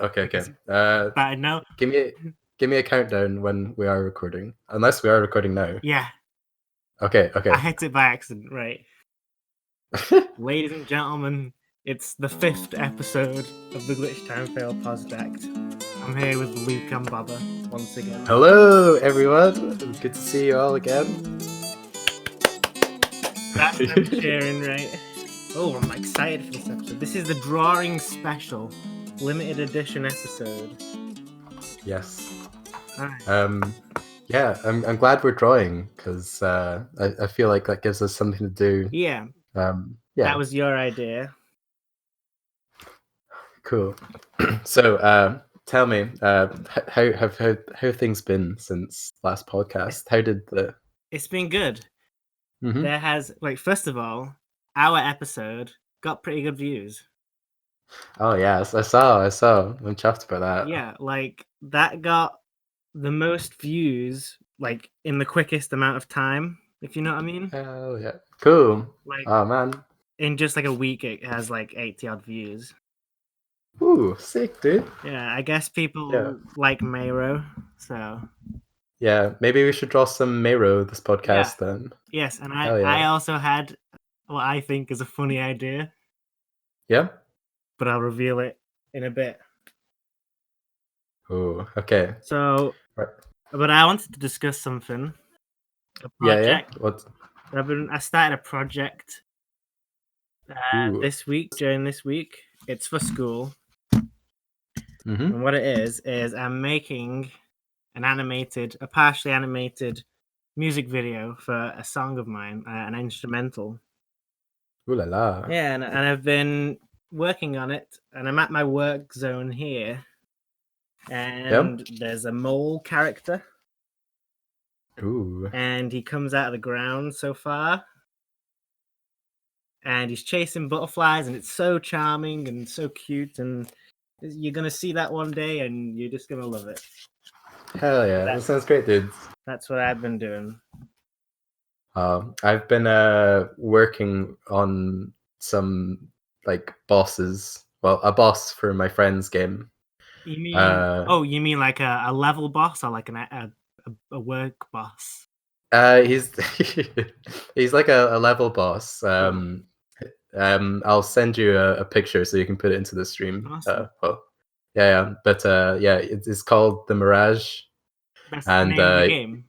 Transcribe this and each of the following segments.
Okay. But no. Give me a countdown when we are recording. Unless we are recording now. Yeah. Okay. I hit it by accident, right? Ladies and gentlemen, it's the 5th episode of the Glitchtimefail podcast. I'm here with lucambobart once again. Hello, everyone. Good to see you all again. That's them cheering, right? Oh, I'm excited for this episode. This is the drawing special, limited edition episode. Yes. Right. Yeah, I'm glad we're drawing because I feel like that gives us something to do. Yeah. Yeah. That was your idea. Cool. So, tell me, how have things been since last podcast? How did the? It's been good. Mm-hmm. There has, first of all, our episode got pretty good views. Oh yes, I saw. I'm chuffed about that. Yeah, that got the most views, in the quickest amount of time, if you know what I mean. Hell yeah, cool. Oh man, in just a week, it has 80 odd views. Ooh, sick, dude. Yeah, I guess people like Mayro, so. Yeah, maybe we should draw some Mayro this podcast then. Yes, and I also had what I think is a funny idea. Yeah? But I'll reveal it in a bit. Oh, okay. So, right. But I wanted to discuss something. A project. Yeah. What? I started a project during this week. It's for school. Mm-hmm. And what it is I'm making a partially animated music video for a song of mine, an instrumental. Ooh la la. Yeah, and I've been working on it, and I'm at my work zone here. And there's a mole character. Ooh. And he comes out of the ground so far. And he's chasing butterflies, and it's so charming and so cute. And you're going to see that one day, and you're just going to love it. Hell yeah. That sounds great, dude. That's what I've been doing. I've been working on some bosses. Well, a boss for my friend's game. You mean you mean like a level boss or like a work boss? He's he's like a level boss. I'll send you a picture so you can put it into the stream. Awesome. But it's called the Mirage. That's the name of the game.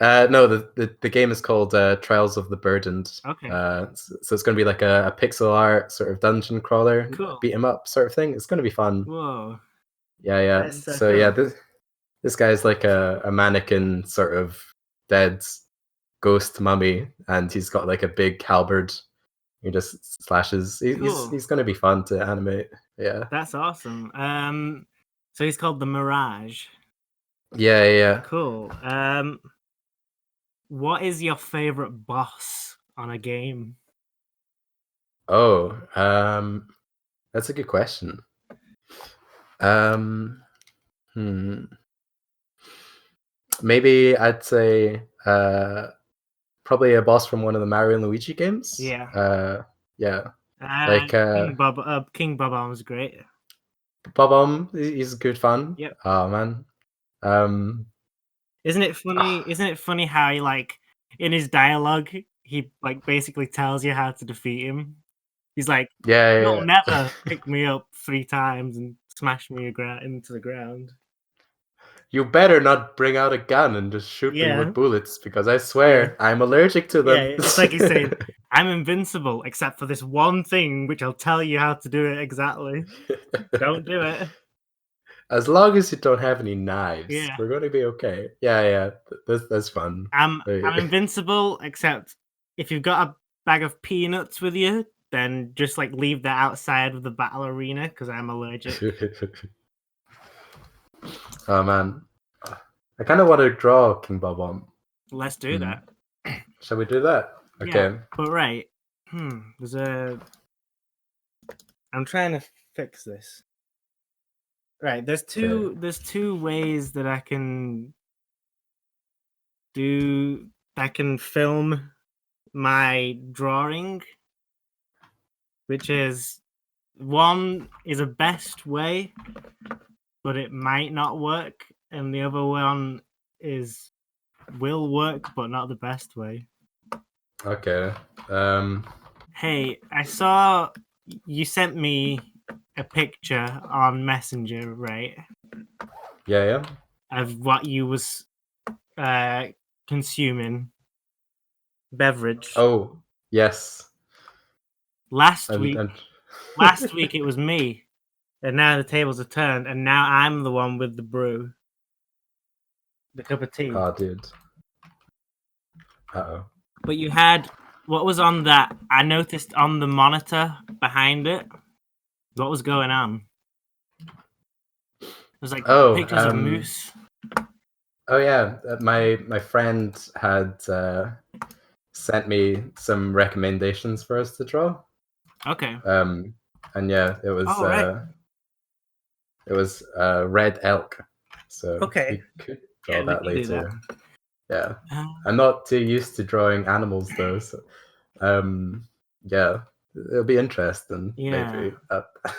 No, the game is called Trials of the Burdened. Okay. So it's going to be like a pixel art sort of dungeon crawler, beat 'em up sort of thing. It's going to be fun. Whoa. Yeah. So cool. Yeah, this guy's like a mannequin sort of dead ghost mummy, and he's got like a big halberd. He just slashes. He's going to be fun to animate. Yeah. That's awesome. So he's called the Mirage. Yeah. Cool. What is your favorite boss on a game? Oh, that's a good question. Maybe I'd say probably a boss from one of the Mario and Luigi games. Yeah. King Bob-omb's great. Bob-omb, he's good fun. Yep. Oh man. Isn't it funny? Isn't it funny how he in his dialogue he basically tells you how to defeat him? He's like, "You'll never pick me up 3 times and smash me into the ground. You better not bring out a gun and just shoot me with bullets, because I swear I'm allergic to them." Yeah, it's like he's saying, "I'm invincible except for this one thing, which I'll tell you how to do it exactly. Don't do it. As long as you don't have any knives, yeah. We're going to be okay." Yeah. That's fun. I'm invincible, except if you've got a bag of peanuts with you, then just leave that outside of the battle arena, because I'm allergic. Oh man, I kind of want to draw King Bob-omb. Let's do that. Shall we do that? Okay. Yeah, but right. There's I'm trying to fix this. Right, there's two ways that I can film my drawing, which is one is a best way, but it might not work, and the other one will work, but not the best way. Okay. Hey, I saw you sent me a picture on Messenger, right? Yeah. Of what you was consuming. Beverage. Oh, yes. Last week it was me, and now the tables are turned, and now I'm the one with the brew, the cup of tea. Oh, dude. Uh-oh. But you had what was on that? I noticed on the monitor behind it. What was going on? It was like pictures of moose. Oh yeah, my friend had sent me some recommendations for us to draw. Okay. And yeah, it was red elk. So okay, we could draw that later. That. Yeah, I'm not too used to drawing animals though. So, yeah, it'll be interesting. Yeah. Maybe.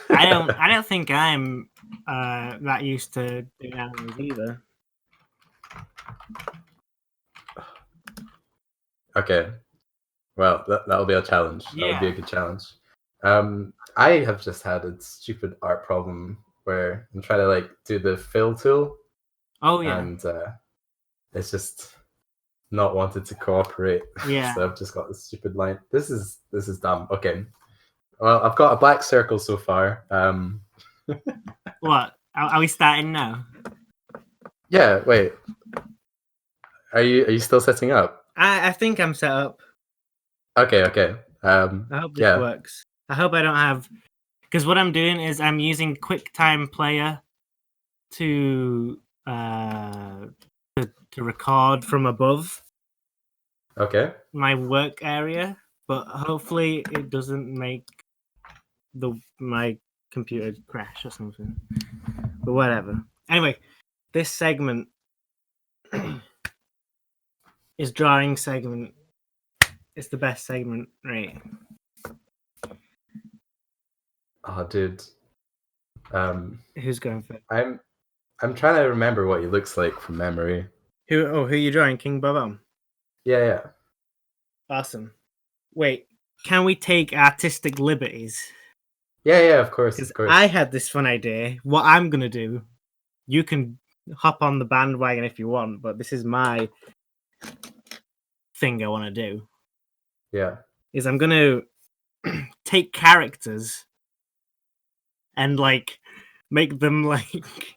I don't think I'm that used to doing animals either. Okay. Well, that'll be a challenge. Yeah. That would be a good challenge. I have just had a stupid art problem where I'm trying to like do the fill tool. Oh yeah. And it's just not wanted to cooperate. Yeah. So I've just got this stupid line. This is dumb. Okay. Well, I've got a black circle so far. What? Are we starting now? Yeah. Wait. Are you still setting up? I think I'm set up. Okay. I hope this works. I hope I don't have, because what I'm doing is I'm using QuickTime Player to record from above. Okay. My work area, but hopefully it doesn't make my computer crash or something. But whatever. Anyway, this segment is drawing segment. It's the best segment, right? Oh, dude. Who's going first? I'm trying to remember what he looks like from memory. Who are you drawing? King Bobom? Yeah. Awesome. Wait, can we take artistic liberties? Yeah, of course. I had this fun idea. What I'm gonna do, you can hop on the bandwagon if you want, but this is my thing I want to do. Yeah. Is I'm gonna take characters and like make them like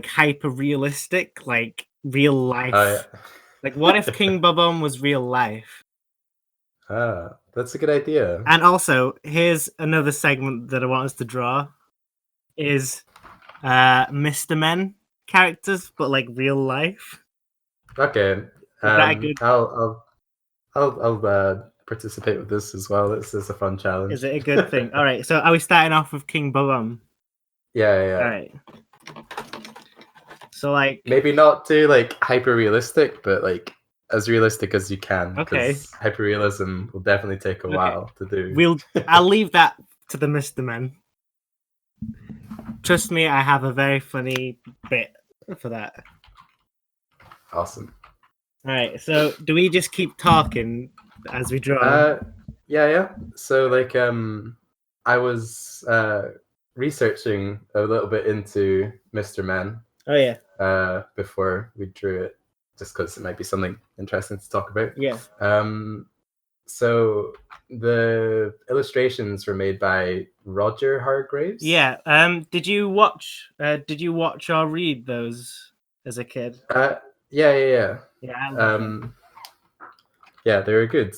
hyper realistic, like real life. Like, what if King Bobom was real life? That's a good idea. And also, here's another segment that I want us to draw: is Mr. Men characters, but like real life. Okay. I'll participate with this as well. This is a fun challenge. Is it a good thing? All right. So, are we starting off with King Bobom? Yeah. All right. So, like, maybe not too like hyper realistic, but like as realistic as you can. Okay. Hyperrealism will definitely take a while to do. I'll leave that to the Mr. Men. Trust me, I have a very funny bit for that. Awesome. All right. So, do we just keep talking as we draw? Yeah. So, like, I was researching a little bit into Mr. Men. Oh yeah. Before we drew it, just because it might be something interesting to talk about. Yeah. So the illustrations were made by Roger Hargraves. Yeah. Did you watch or read those as a kid? Yeah. Yeah. Yeah, they're good.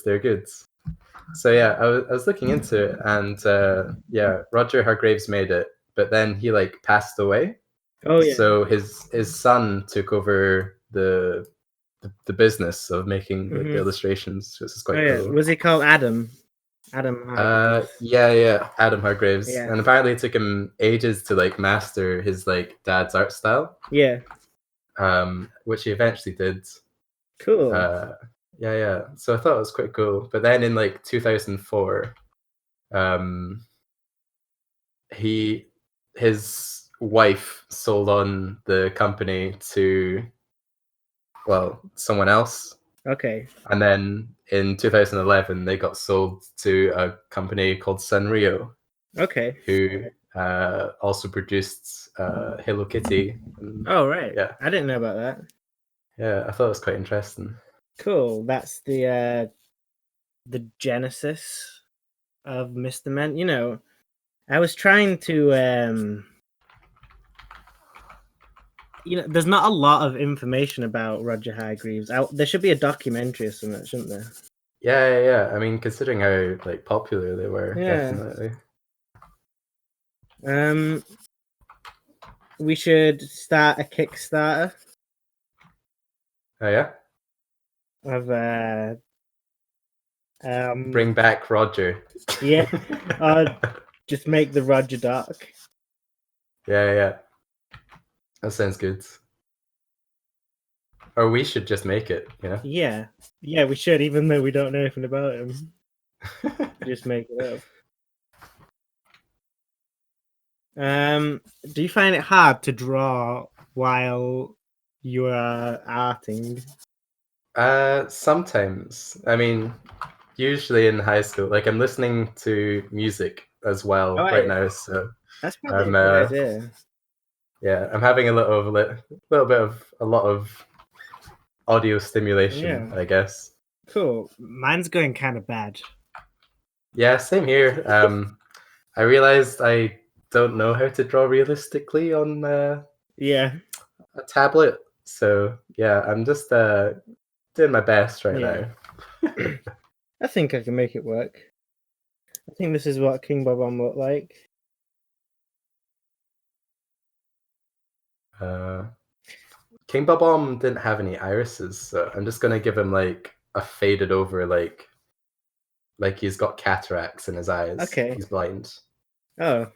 So yeah, I was looking into it, and yeah, Roger Hargraves made it, but then he like passed away. Oh yeah. So his son took over the business of making like the illustrations, which is quite cool. Was he called Adam? Adam Hargraves. Yeah, Adam Hargraves. Yeah. And apparently it took him ages to like master his like dad's art style. Yeah. Which he eventually did. Cool. Yeah. So I thought it was quite cool. But then in like 2004, his wife sold on the company to someone else. Okay. And then in 2011, they got sold to a company called Sanrio. Okay. Who also produced Hello Kitty. Oh, right. Yeah. I didn't know about that. Yeah, I thought it was quite interesting. Cool. That's the genesis of Mr. Men. You know, I was trying to there's not a lot of information about Roger Hargreaves. There should be a documentary or something, shouldn't there? Yeah. I mean, considering how popular they were, definitely. We should start a Kickstarter. Oh yeah. Of bring back Roger. Yeah. Just make the Roger doc. Yeah. That sounds good. Or we should just make it, you know? Yeah, we should, even though we don't know anything about him. Just make it up. Do you find it hard to draw while you are arting? Sometimes. I mean, usually in high school, I'm listening to music as well right now, so that's probably a good idea. Yeah, I'm having a lot of audio stimulation, I guess. Cool. Mine's going kind of bad. Yeah, same here. I realized I don't know how to draw realistically on a tablet, so yeah, I'm just doing my best right now. I think I can make it work. I think this is what King Bob-omb looked like. King Bob-omb didn't have any irises, so I'm just gonna give him a faded over like he's got cataracts in his eyes. Okay. He's blind. Oh.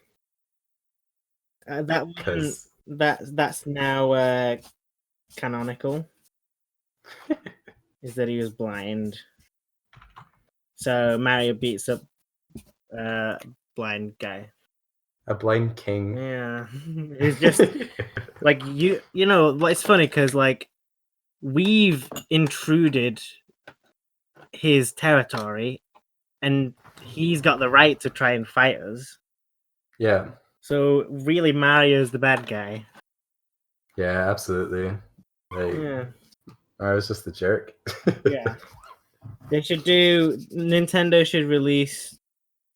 That's now canonical. Is that he was blind. So Mario beats up blind guy. A blind king. Yeah. It's just you know, it's funny because we've intruded his territory and he's got the right to try and fight us. Yeah. So really Mario's the bad guy. Yeah, absolutely. I was just a jerk. Yeah. Nintendo should release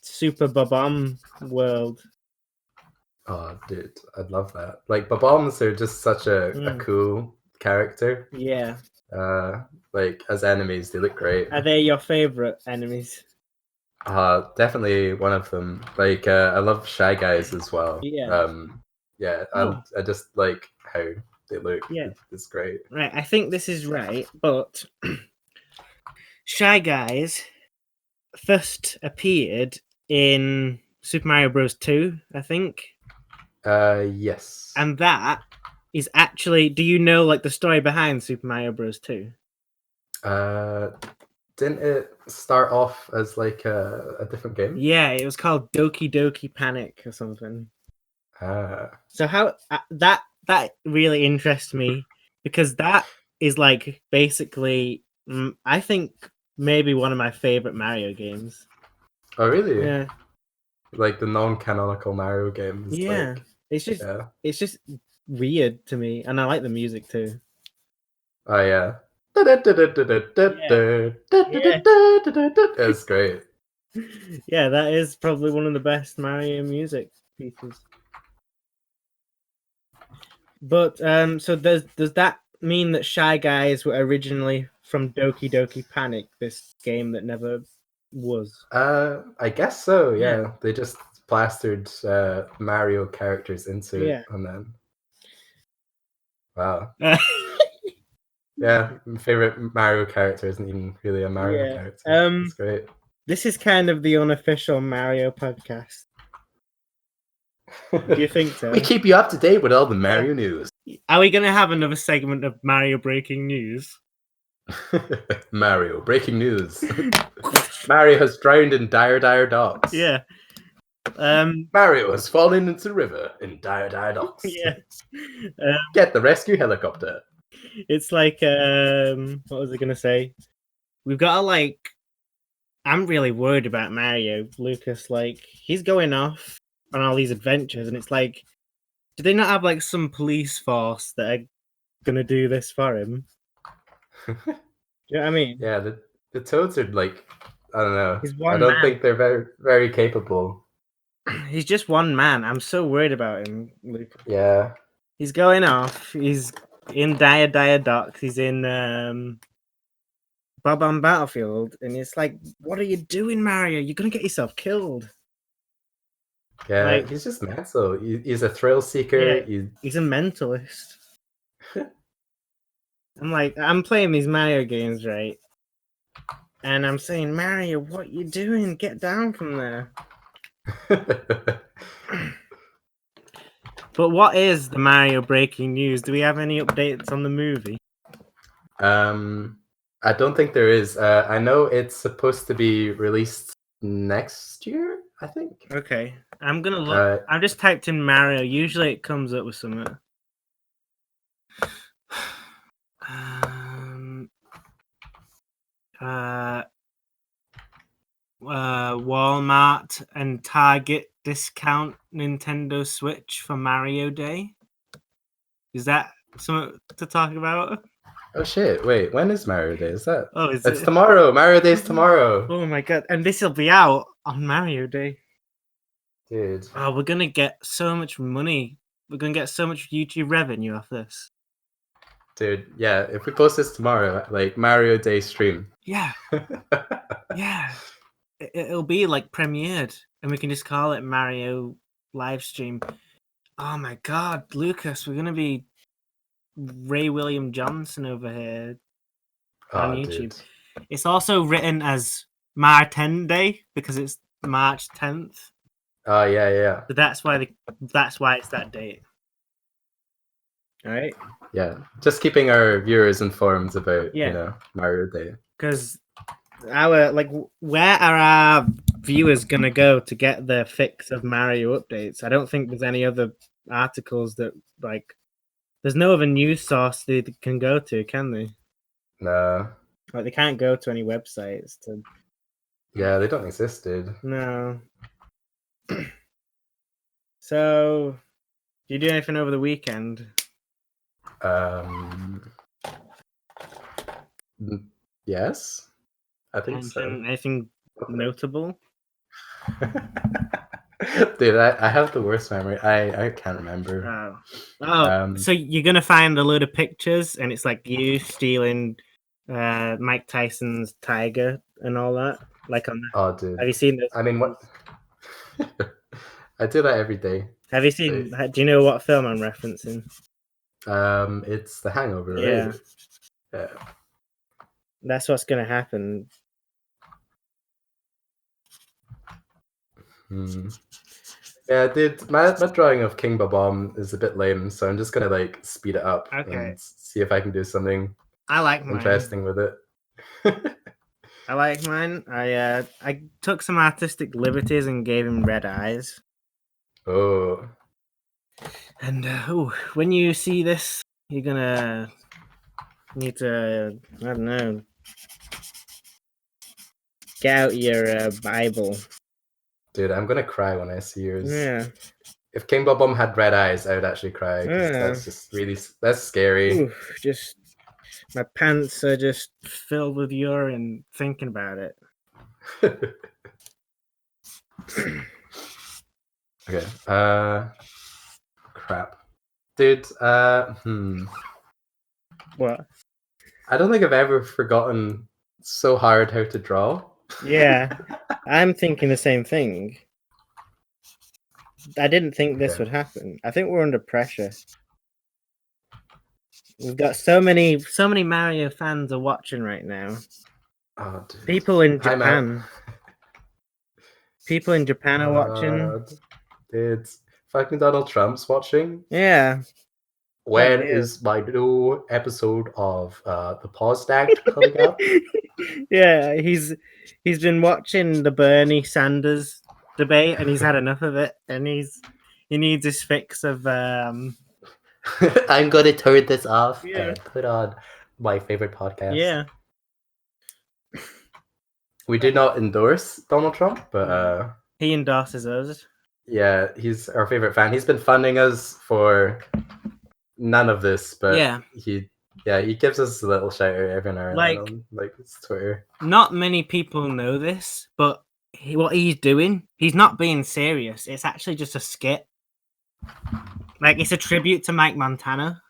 Super Bob-omb World. Oh, dude, I'd love that. Bob-ombs are just such a cool character. Yeah. As enemies, they look great. Are they your favorite enemies? Definitely one of them. I love Shy Guys as well. Yeah. I just like how they look. Yeah. It's great. Right, I think this is right, but Shy Guys first appeared in Super Mario Bros. 2, I think. Yes. And that is actually... Do you know the story behind Super Mario Bros. 2? Didn't it start off as a different game? Yeah, it was called Doki Doki Panic or something. So how that really interests me because that is basically I think maybe one of my favorite Mario games. Oh really? Yeah. The non-canonical Mario games. Yeah. It's just weird to me, and I like the music too. Oh yeah. It's great. Yeah, that is probably one of the best Mario music pieces. But so does that mean that Shy Guys were originally from Doki Doki Panic, this game that never was? I guess so. Yeah. They just plastered Mario characters into it, and then wow. Yeah, my favorite Mario character isn't even really a Mario character. It's great. This is kind of the unofficial Mario podcast. Do you think so? We keep you up to date with all the Mario news. Are we going to have another segment of Mario breaking news? Mario breaking news. Mario has drowned in dire docks. Yeah. Mario has fallen into the river in dire docks. Yeah. Get the rescue helicopter. It's like, what was I gonna say? We've got to like. I'm really worried about Mario, Lucas. Like, he's going off on all these adventures, and it's like, do they not have like some police force that are gonna do this for him? Do you know what I mean? Yeah, the Toads are like, I don't know. He's one I don't man. think they're very, very capable. He's just one man. I'm so worried about him, Lucas. Yeah. He's going off. He's in dire docks. He's in Bob on Battlefield, and it's like, what are you doing, Mario? You're gonna get yourself killed. Yeah, like, he's just mental. He's a thrill seeker. Yeah, he's a mentalist. I'm playing these Mario games, right? And I'm saying, Mario, what you doing? Get down from there. But what is the Mario breaking news? Do we have any updates on the movie? I don't think there is. I know it's supposed to be released next year, I think. Okay. I'm gonna look. I've just typed in Mario. Usually it comes up with something. Walmart and Target discount Nintendo Switch for Mario Day. Is that something to talk about? Oh shit! Wait, when is Mario Day? Is that? Oh, it's tomorrow. Mario Day's tomorrow. Oh my god! And this will be out on Mario Day. Dude. Oh, we're gonna get so much money. We're gonna get so much YouTube revenue off this. Dude, yeah. If we post this tomorrow, like Mario Day stream. Yeah. Yeah. It'll be like premiered, and we can just call it Mario live stream. Oh my god, Lucas, we're gonna be Ray William Johnson over here on YouTube. Dude. It's also written as Mar 10 Day because it's March 10th. Oh yeah. So that's why it's that date. All right. Yeah, just keeping our viewers informed about Mario Day. Because where are our viewers gonna go to get the fix of Mario updates? I don't think there's any other articles that there's no other news source they can go to, can they? No. Like they can't go to any websites to. Yeah, they don't exist, dude. No. So, do you do anything over the weekend? Yes, I think so. Anything notable? Dude, I have the worst memory. I can't remember. So you're gonna find a load of pictures, and it's like you stealing Mike Tyson's tiger and all that. Like on. Oh, dude. Have you seen this? I mean, what? I do that every day. Have you seen? Do you know what film I'm referencing? It's The Hangover, right? Yeah. That's what's gonna happen. Yeah, dude, my drawing of King Bob-omb is a bit lame, so I'm just gonna speed it up and see if I can do something interesting with it. I like mine. I took some artistic liberties and gave him red eyes. Oh. And when you see this, you're gonna need to, I don't know, get out your Bible. Dude, I'm gonna cry when I see yours. Yeah. If King Bob-omb had red eyes, I would actually cry. That's just that's scary. Oof, just my pants are just filled with urine thinking about it. Okay. Crap. Dude, What? I don't think I've ever forgotten so hard how to draw. Yeah. I'm thinking the same thing. I didn't think this would happen. I think we're under pressure. We've got so many Mario fans are watching right now. Oh, dude. People in Japan. People in Japan are watching. Dude, fucking Donald Trump's watching. Yeah. When is my new episode of the Paused Act coming up? Yeah, he's been watching the Bernie Sanders debate, and he's had enough of it, and he needs his fix of. I'm gonna turn this off and put on my favorite podcast. Yeah. We do not endorse Donald Trump, but he endorses us. Yeah, he's our favorite fan. He's been funding us for none of this, but he gives us a little shout out every now and then on his Twitter. Not many people know this, but what he's doing, he's not being serious. It's actually just a skit. Like, it's a tribute to Mike Montana.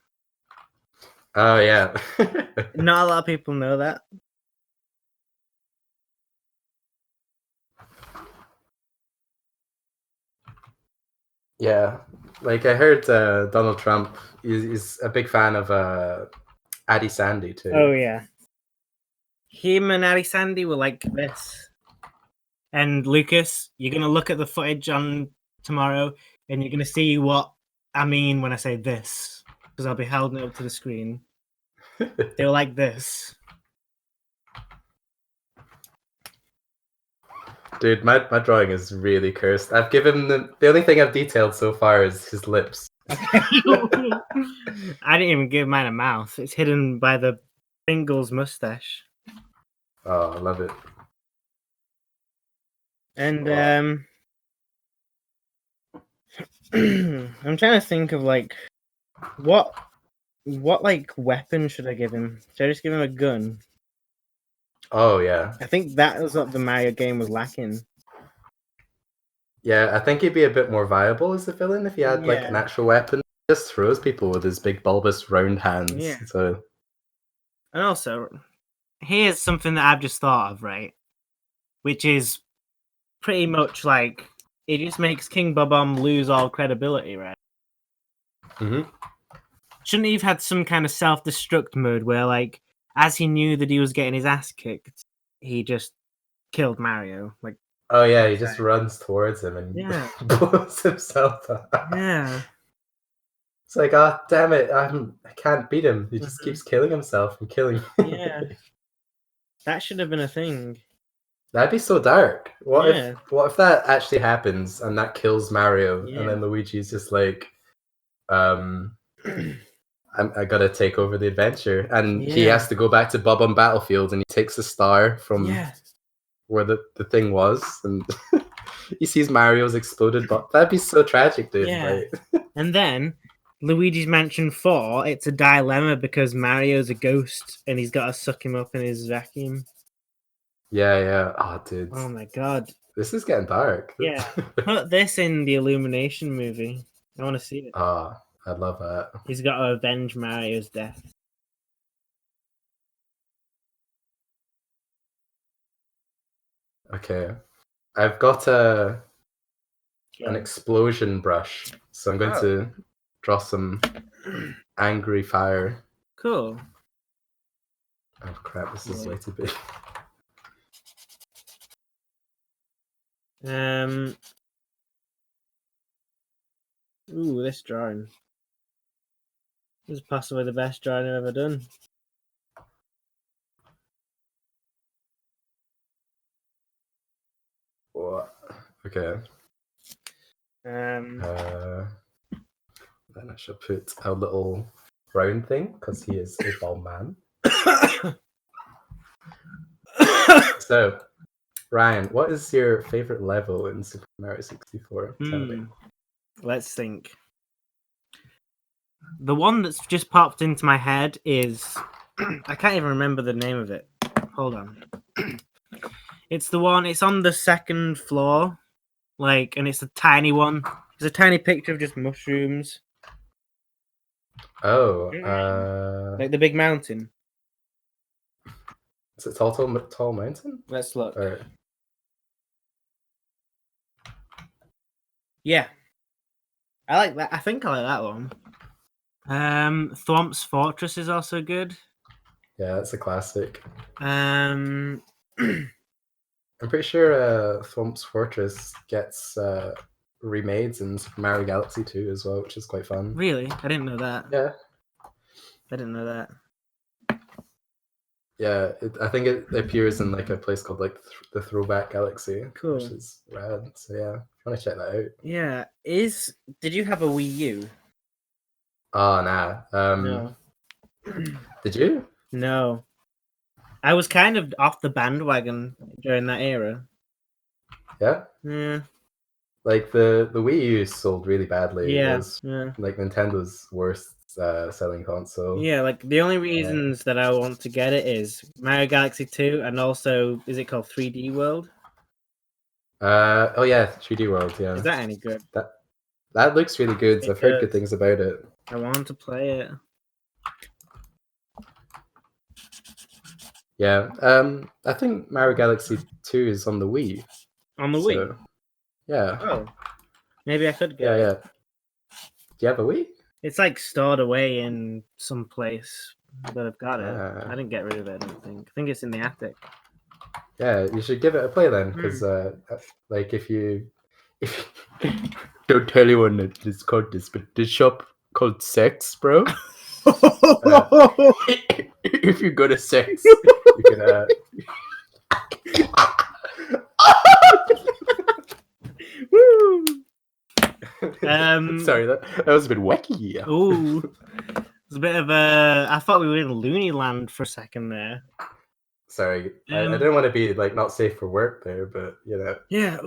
Oh yeah. Not a lot of people know that. Yeah, like I heard Donald Trump is a big fan of Addie Sandy too. Oh yeah, him and Addie Sandy were like this. And Lucas, you're gonna look at the footage on tomorrow, and you're gonna see what I mean when I say this, because I'll be holding it up to the screen. They were like this. Dude, my drawing is really cursed. I've given the only thing I've detailed so far is his lips. I didn't even give mine a mouth. It's hidden by the Pringles mustache. Oh, I love it. And I'm trying to think of like what like weapon should I give him? Should I just give him a gun? Oh yeah. I think that was what the Mario game was lacking. Yeah, I think he'd be a bit more viable as a villain if he had like an actual weapon. He just throws people with his big bulbous round hands. Yeah. So. And also, here's something that I've just thought of, right? Which is pretty much like it just makes King Bob-omb lose all credibility, right? Mm-hmm. Shouldn't he have had some kind of self-destruct mode where, like, as he knew that he was getting his ass kicked, he just killed Mario? Like, oh yeah, he just runs towards him and blows himself up. Yeah. It's like, oh damn it, I can't beat him. He just keeps killing himself and killing. Yeah. That should have been a thing. That'd be so dark. What if that actually happens and that kills Mario and then Luigi's just like, I gotta take over the adventure, and he has to go back to Bob-omb Battlefield, and he takes a star from where the thing was, and he sees Mario's exploded. But that'd be so tragic, dude. Yeah. And then Luigi's Mansion 4, it's a dilemma because Mario's a ghost, and he's got to suck him up in his vacuum. Yeah. Oh, dude. Oh my god. This is getting dark. Yeah. Put this in the Illumination movie. I want to see it. Oh, I'd love that. He's got to avenge Mario's death. Okay. I've got an explosion brush, so I'm going to draw some angry fire. Cool. Oh crap, this is way too big. Ooh, this drawing. This is possibly the best drawing I've ever done. What? Okay. Then I shall put a little round thing because he is a ball man. So, Ryan, what is your favorite level in Super Mario 64? Tell me. Let's think. The one that's just popped into my head is I can't even remember the name of it. Hold on. It's the one. It's on the second floor, and it's a tiny one. It's a tiny picture of just mushrooms. Oh, like the big mountain. Is it tall mountain? Let's look. Or... Yeah, I like that. I think I like that one. Thwomp's Fortress is also good. Yeah, that's a classic. I'm pretty sure Thwomp's Fortress gets remades in Super Mario Galaxy 2 as well, which is quite fun. Really? I didn't know that. Yeah. I didn't know that. Yeah, I think it appears in like a place called like the Throwback Galaxy, Cool. which is rad. So yeah, if you want to check that out. Yeah. Did you have a Wii U? Oh nah. No. Did you? No. I was kind of off the bandwagon during that era. Yeah. Yeah. Like the Wii U sold really badly. Yeah. It was Yeah. like Nintendo's worst selling console. Yeah, like the only reasons that I want to get it is Mario Galaxy 2 and also is it called 3D World? Oh yeah, 3D World, yeah. Is that any good? That looks really good. I've heard good things about it. I want to play it. Yeah. I think Mario Galaxy 2 is on the Wii. On the Wii? Yeah. Oh. Maybe I could get it. Yeah. Do you have a Wii? It's like stored away in some place, but I've got it. I didn't get rid of it, I don't think. I think it's in the attic. Yeah, you should give it a play then, because like if you don't tell anyone that it's called this, but this shop called Sex, bro. If you go to Sex, you can Woo! Sorry, that was a bit wacky. Ooh. It's a bit of a... I thought we were in Looney Land for a second there. Sorry, I didn't want to be like not safe for work there, but you know. Yeah.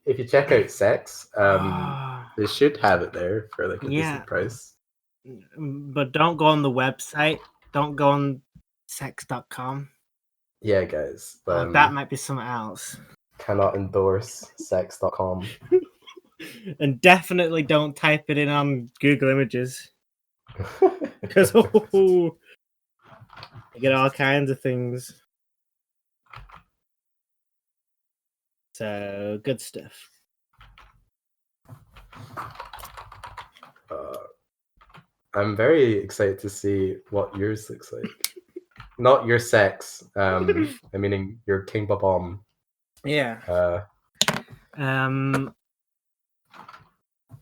If you check out Sex, they should have it there for like a decent price. But don't go on the website. Don't go on sex.com. Yeah, guys. That might be something else. Cannot endorse sex.com. And definitely don't type it in on Google Images. Because you get all kinds of things. So, good stuff. I'm very excited to see what yours looks like. Not your sex. I meaning your King Bob-omb. Yeah.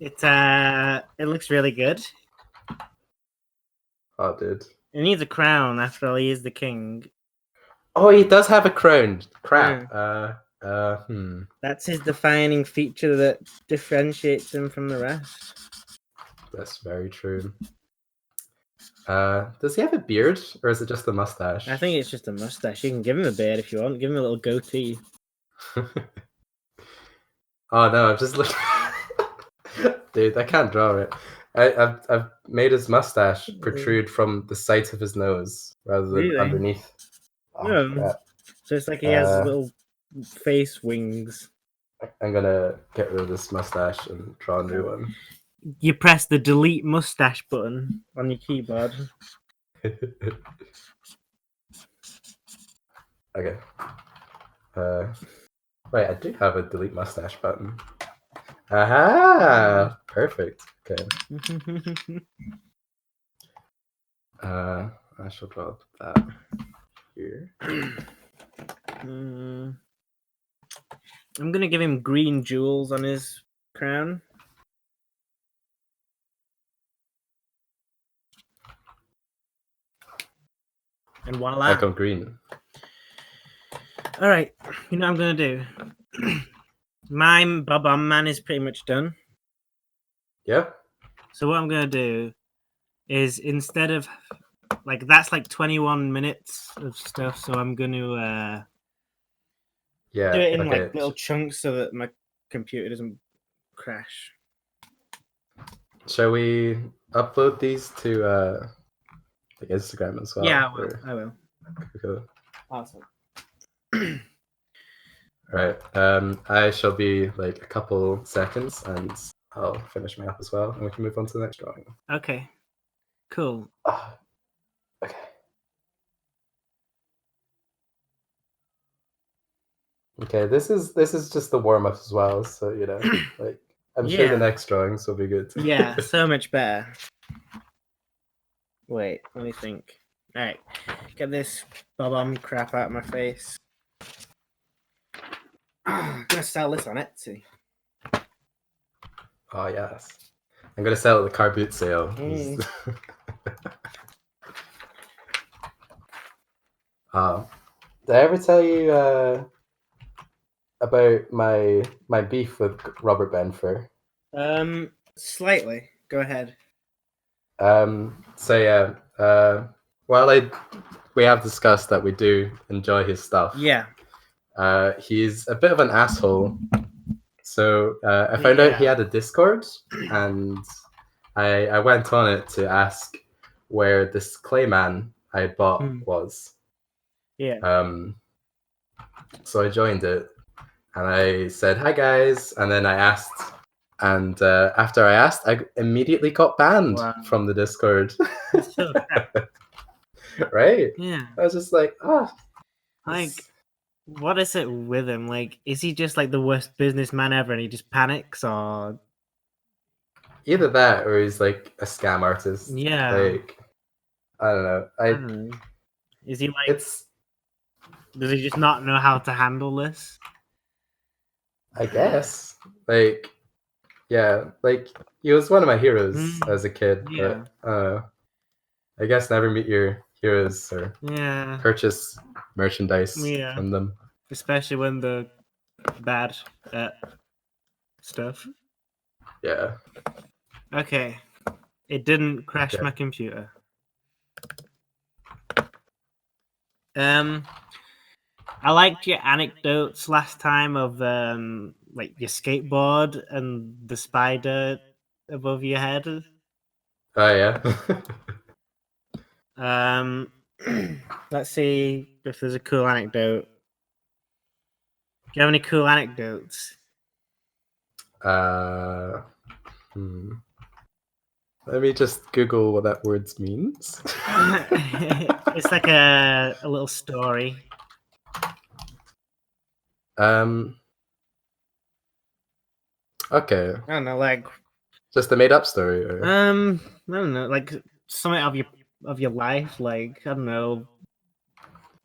It looks really good. Oh, dude. It needs a crown. After all, he is the king. Oh, he does have a crown. Crap. Yeah. That's his defining feature that differentiates him from the rest. That's very true. Does he have a beard, or is it just a mustache? I think it's just a mustache. You can give him a beard if you want. Give him a little goatee. Oh no, I'm just looking. Dude, I can't draw it. I've made his mustache protrude from the side of his nose rather than underneath. Oh, so it's like he has little face wings. I'm gonna get rid of this mustache and draw a new one. You press the delete mustache button on your keyboard. Okay. Wait, I do have a delete mustache button. Aha! Perfect. Okay. I shall draw that here. I'm gonna give him green jewels on his crown. And voila. I go green. Alright, you know what I'm gonna do? My Bob-omb man is pretty much done. Yeah. So what I'm gonna do is instead of like that's like 21 minutes of stuff, so I'm gonna do it in like little chunks so that my computer doesn't crash. Shall we upload these to like Instagram as well? Yeah, I will. Cool. Awesome. Right. I shall be like a couple seconds and I'll finish my up as well and we can move on to the next drawing. Okay. Cool. Okay. Okay, this is just the warm-up as well, so you know, like I'm sure the next drawings will be good. Yeah, so much better. Wait, let me think. Alright. Get this Bob-omb crap out of my face. I'm gonna sell this on Etsy. Oh yes. I'm gonna sell it at the car boot sale. Did I ever tell you about my beef with Robert Benfer? Slightly. Go ahead. So yeah, while we have discussed that we do enjoy his stuff. Yeah. He's a bit of an asshole. So I found out he had a Discord, and I went on it to ask where this Clayman I bought was. Yeah. So I joined it, and I said, "Hi guys," and then I asked, and after I asked, I immediately got banned from the Discord. That's so crap. Right? Yeah. I was just like, like, what is it with him? Like, is he just like the worst businessman ever, and he just panics, or either that, or he's like a scam artist. Yeah. Like, I don't know. I don't know. Is he like? Does he just not know how to handle this? I guess. Like, yeah, like he was one of my heroes as a kid, but I guess never meet your heroes or purchase merchandise from them. Especially when they're bad at stuff. Yeah. Okay. It didn't crash my computer. I liked your anecdotes last time of like your skateboard and the spider above your head. Oh yeah. Let's see if there's a cool anecdote. Do you have any cool anecdotes? Let me just Google what that word means. It's like a little story. Okay. I don't know, like just a made up story. Or... I don't know, like something of your life. Like I don't know,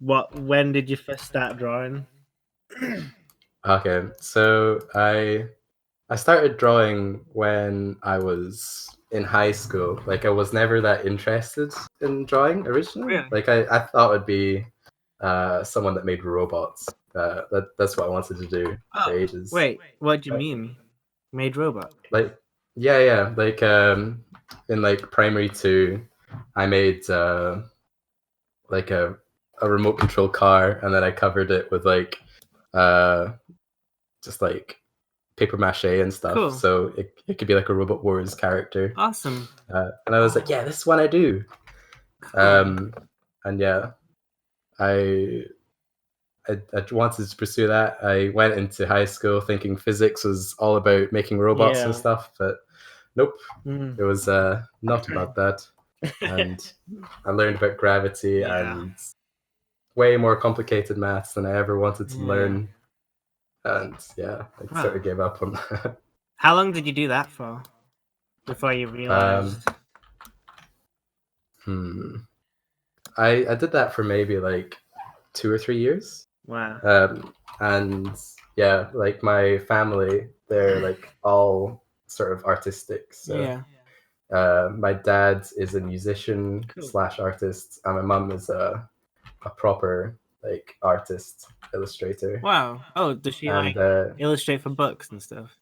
when did you first start drawing? Okay, so I started drawing when I was in high school. Like I was never that interested in drawing originally. Really? Like I thought it'd be someone that made robots. That's what I wanted to do for ages. Wait, what do you mean? Made robot? Like yeah. Like in like primary 2, I made like a remote control car, and then I covered it with like just like paper mache and stuff. Cool. So it could be like a Robot Wars character. Awesome. And I was like, yeah, this is what I do. Cool. And yeah, I wanted to pursue that. I went into high school thinking physics was all about making robots and stuff, but nope, it was not about that. And I learned about gravity and way more complicated maths than I ever wanted to learn. And yeah, I sort of gave up on that. How long did you do that for? Before you realized? I did that for maybe like 2 or 3 years. Wow. And yeah, like my family, they're like all sort of artistic. So my dad is a musician / artist, and my mum is a proper like artist illustrator. Wow. Oh, does she like illustrate for books and stuff?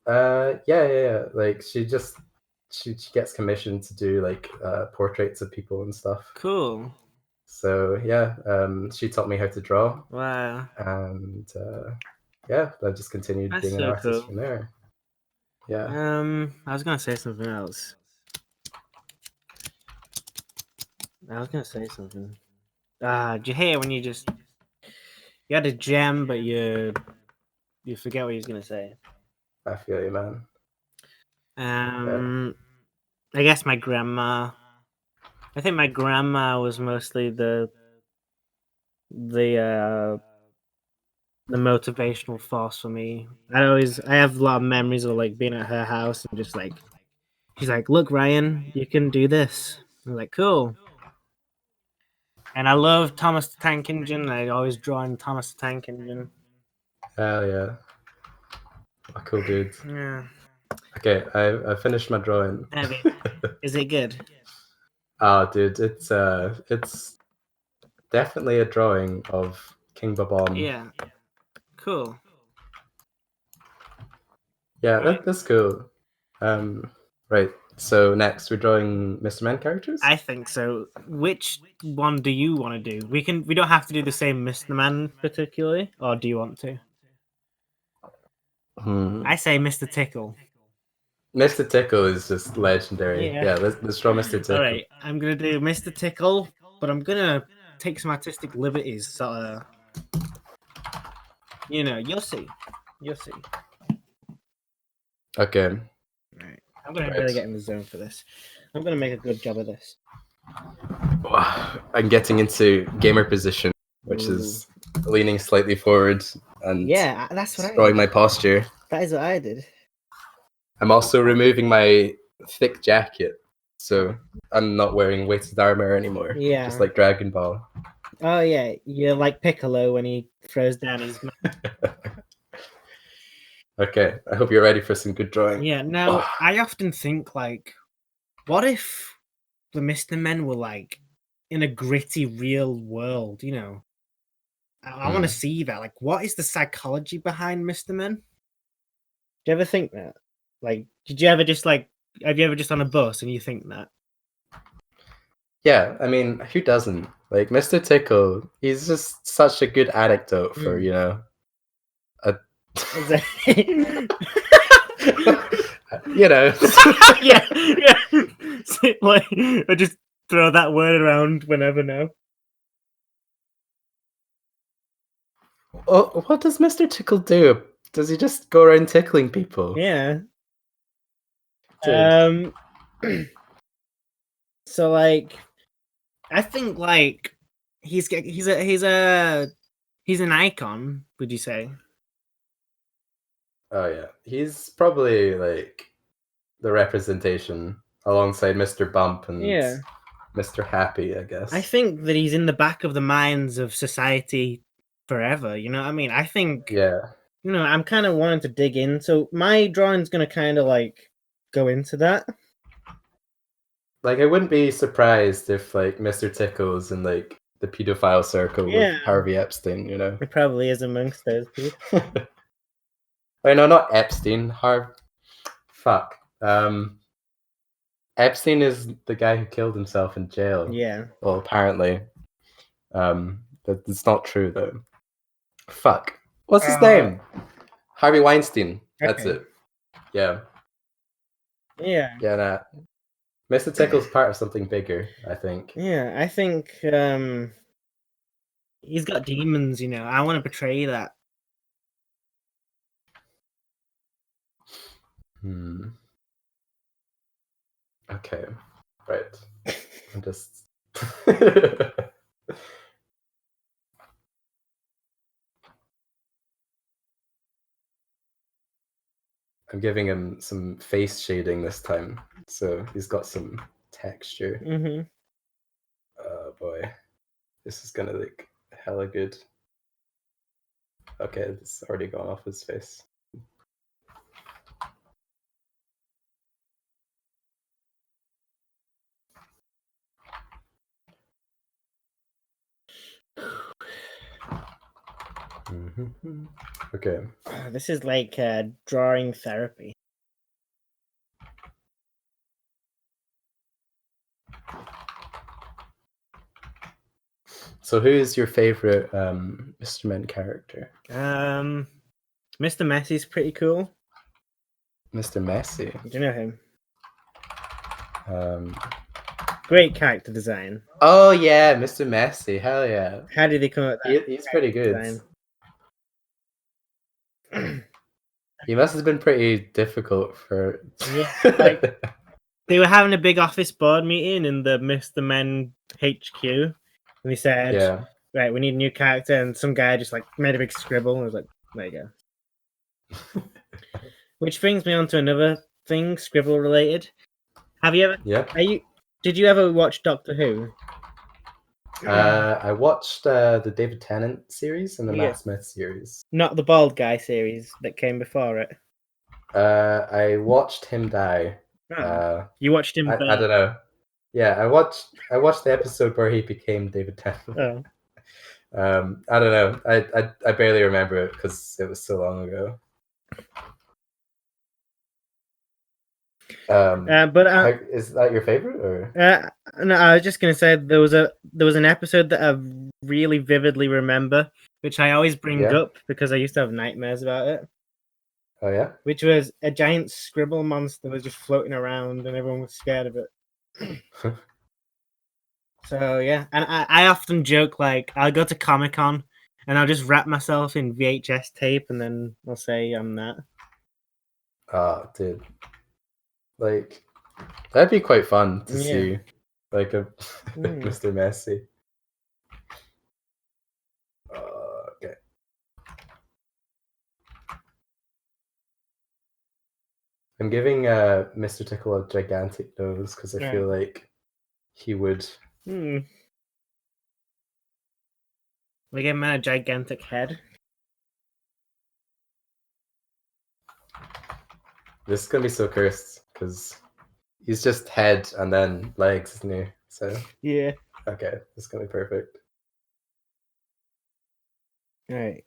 Yeah. Like she gets commissioned to do like portraits of people and stuff. Cool. So yeah, she taught me how to draw. Wow. And yeah, I just continued being an artist from there. Yeah. I was gonna say something else. Do you hate it when you had a gem, but you forget what you was gonna say? I feel you, man. I guess my grandma. I think my grandma was mostly the motivational force for me. I have a lot of memories of like being at her house and just like she's like, "Look, Ryan, you can do this." I'm like, "Cool." And I love Thomas the Tank Engine. I always draw in Thomas the Tank Engine. Hell yeah. A cool dude. Yeah. Okay, I finished my drawing. Is it good? Oh, dude, it's definitely a drawing of King Babon. Yeah. Cool. Yeah, that's cool. Right. So next, we're drawing Mr. Men characters. I think so. Which one do you want to do? We don't have to do the same Mr. Man particularly, or do you want to? I say Mr. Tickle. Mr. Tickle is just legendary. Yeah, let's draw Mr. Tickle. All right, I'm gonna do Mr. Tickle, but I'm gonna take some artistic liberties. So, you'll see. You'll see. Okay. Right. I'm gonna really get in the zone for this. I'm gonna make a good job of this. I'm getting into gamer position, which is leaning slightly forward and that's what destroying my posture. That is what I did. I'm also removing my thick jacket, so I'm not wearing weighted armor anymore. Yeah. Just like Dragon Ball. Oh yeah, you're like Piccolo when he throws down his. Okay, I hope you're ready for some good drawing. Yeah. Now I often think like, what if the Mr. Men were like in a gritty real world? I want to see that. Like, what is the psychology behind Mr. Men? Do you ever think that? Like, have you ever just on a bus and you think that? Yeah, I mean, who doesn't? Like, Mr. Tickle, he's just such a good anecdote for, a... yeah. Like, I just throw that word around whenever now. Well, what does Mr. Tickle do? Does he just go around tickling people? Yeah. So like, I think like he's an icon. Would you say? Oh yeah, he's probably like the representation alongside Mr. Bump and Mr. Happy, I guess. I think that he's in the back of the minds of society forever. You know what I mean? I think. Yeah. I'm kind of wanting to dig in, so my drawing's gonna kind of like go into that. Like, I wouldn't be surprised if like Mr. Tickle's in like the pedophile circle with Harvey Epstein. It probably is amongst those people. Wait, no, not Epstein. Fuck. Epstein is the guy who killed himself in jail. Yeah. Well, apparently. That's not true though. Fuck. What's his name? Harvey Weinstein. That's it. Yeah. Yeah. Yeah, nah. Mr. Tickle's part of something bigger, I think. Yeah, I think he's got demons, I want to portray that. Okay. Right. I'm just I'm giving him some face shading this time, so he's got some texture. Oh boy, this is gonna look hella good. Okay, it's already gone off his face. Okay. This is like drawing therapy. So who is your favorite Mr. Men character? Mr. Messy's pretty cool. Mr. Messy? Do you know him? Great character design. Oh yeah, Mr. Messy. Hell yeah. How did they come up with that? He's pretty good. He must have been pretty difficult for... like, they were having a big office board meeting in the Mr. Men HQ, and they said, right, we need a new character, and some guy just like made a big scribble, and I was like, there you go. Which brings me on to another thing, scribble related. Have you ever... Did you ever watch Doctor Who? I watched the David Tennant series and the Matt Smith series. Not the bald guy series that came before it. I watched him die. You watched him die? I don't know. Yeah, I watched the episode where he became David Tennant. Oh. I don't know. I barely remember it because it was so long ago. But is that your favorite, or? No, I was just gonna say there was an episode that I really vividly remember, which I always bring up because I used to have nightmares about it. Oh yeah. Which was a giant scribble monster was just floating around, and everyone was scared of it. So yeah, and I often joke like I'll go to Comic-Con and I'll just wrap myself in VHS tape, and then I'll say I'm that. Dude, like that'd be quite fun to see, like a Mr. Messy. Okay. I'm giving Mr. Tickle a gigantic nose because I feel like he would. We give him a gigantic head. This is gonna be so cursed because he's just head and then legs, isn't he? So yeah. Okay, this is gonna be perfect. All right.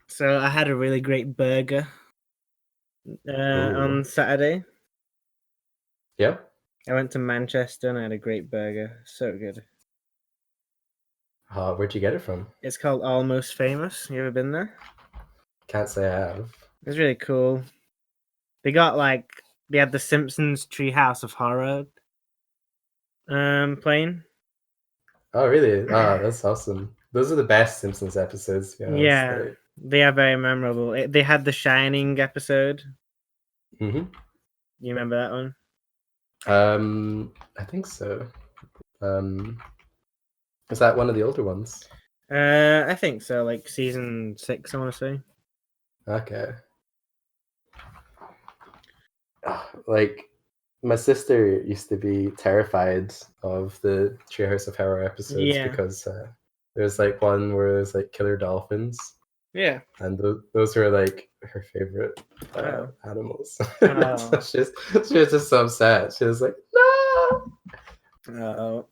So I had a really great burger on Saturday. Yep. I went to Manchester and I had a great burger. So good. Where'd you get it from? It's called Almost Famous. You ever been there? Can't say I have. It's really cool. They had the Simpsons Treehouse of Horror playing. Oh really? That's awesome. Those are the best Simpsons episodes, to be honest. Yeah, they are very memorable. They had the Shining episode. Mm-hmm. You remember that one? I think so. Is that one of the older ones? I think so. Like season 6, I want to say. Okay. Like my sister used to be terrified of the Treehouse of Horror episodes because there's like one where there's like killer dolphins. Yeah. And those were like her favorite animals. So she was just so upset. She was like, no.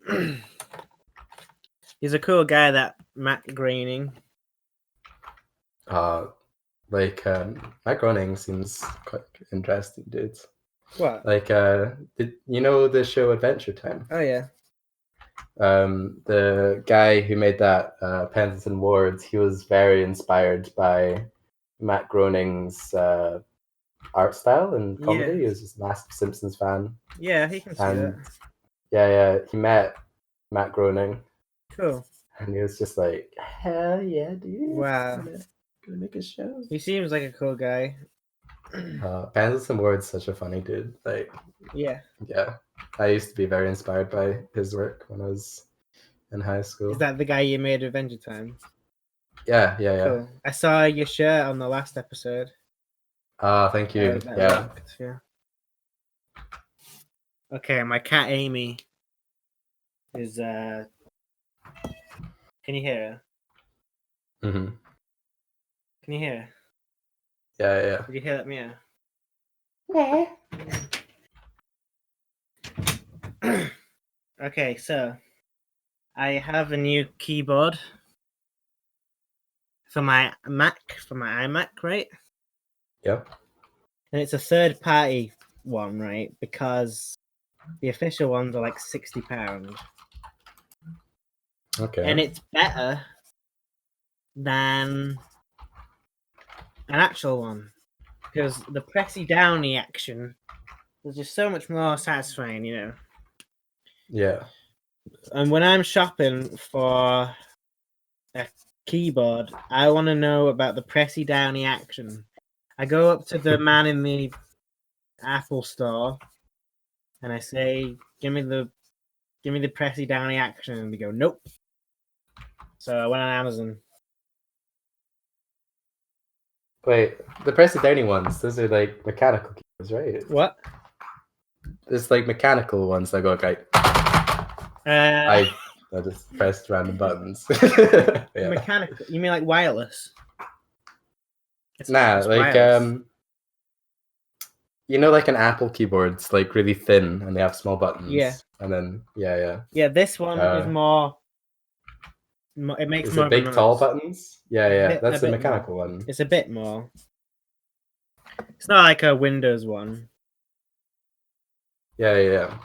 He's a cool guy, that Matt Groening. Matt Groening seems quite interesting, dude. What? Like, did you know the show Adventure Time? Oh yeah. The guy who made that, Pendleton Ward, he was very inspired by Matt Groening's art style and comedy. He was just a massive Simpsons fan. Yeah, he can see that. Yeah, he met Matt Groening. Cool. And he was just like, hell yeah, dude. Wow. Gonna make a show. He seems like a cool guy. Pendleton Ward's such a funny dude. Like, yeah. I used to be very inspired by his work when I was in high school. Is that the guy you made Adventure Time? Yeah. Cool. I saw your shirt on the last episode. Thank you. Yeah. Okay, my cat Amy is can you hear her? Mm-hmm. Can you hear her? Yeah. Did you hear that meow? Yeah. Okay, so I have a new keyboard for my iMac, right? Yep. And it's a third-party one, right? Because the official ones are like £60. Okay. And it's better than an actual one because the pressy downy action is just so much more satisfying, you know. Yeah. And when I'm shopping for a keyboard, I want to know about the pressy downy action. I go up to the man in the Apple store and I say, give me the pressy downy action, and they go, nope. So I went on Amazon. Wait, the pressy downy ones, those are like mechanical keyboards, right? What? There's like mechanical ones that go like I just pressed random buttons. Mechanical? You mean like wireless? It's like wireless. you know, like an Apple keyboard's like really thin and they have small buttons. Yeah. And then yeah. Yeah, this one is more. It makes is more it big, of a tall noise. buttons? Yeah. That's the bit mechanical more. one. It's a bit more. It's not like a Windows one. Yeah.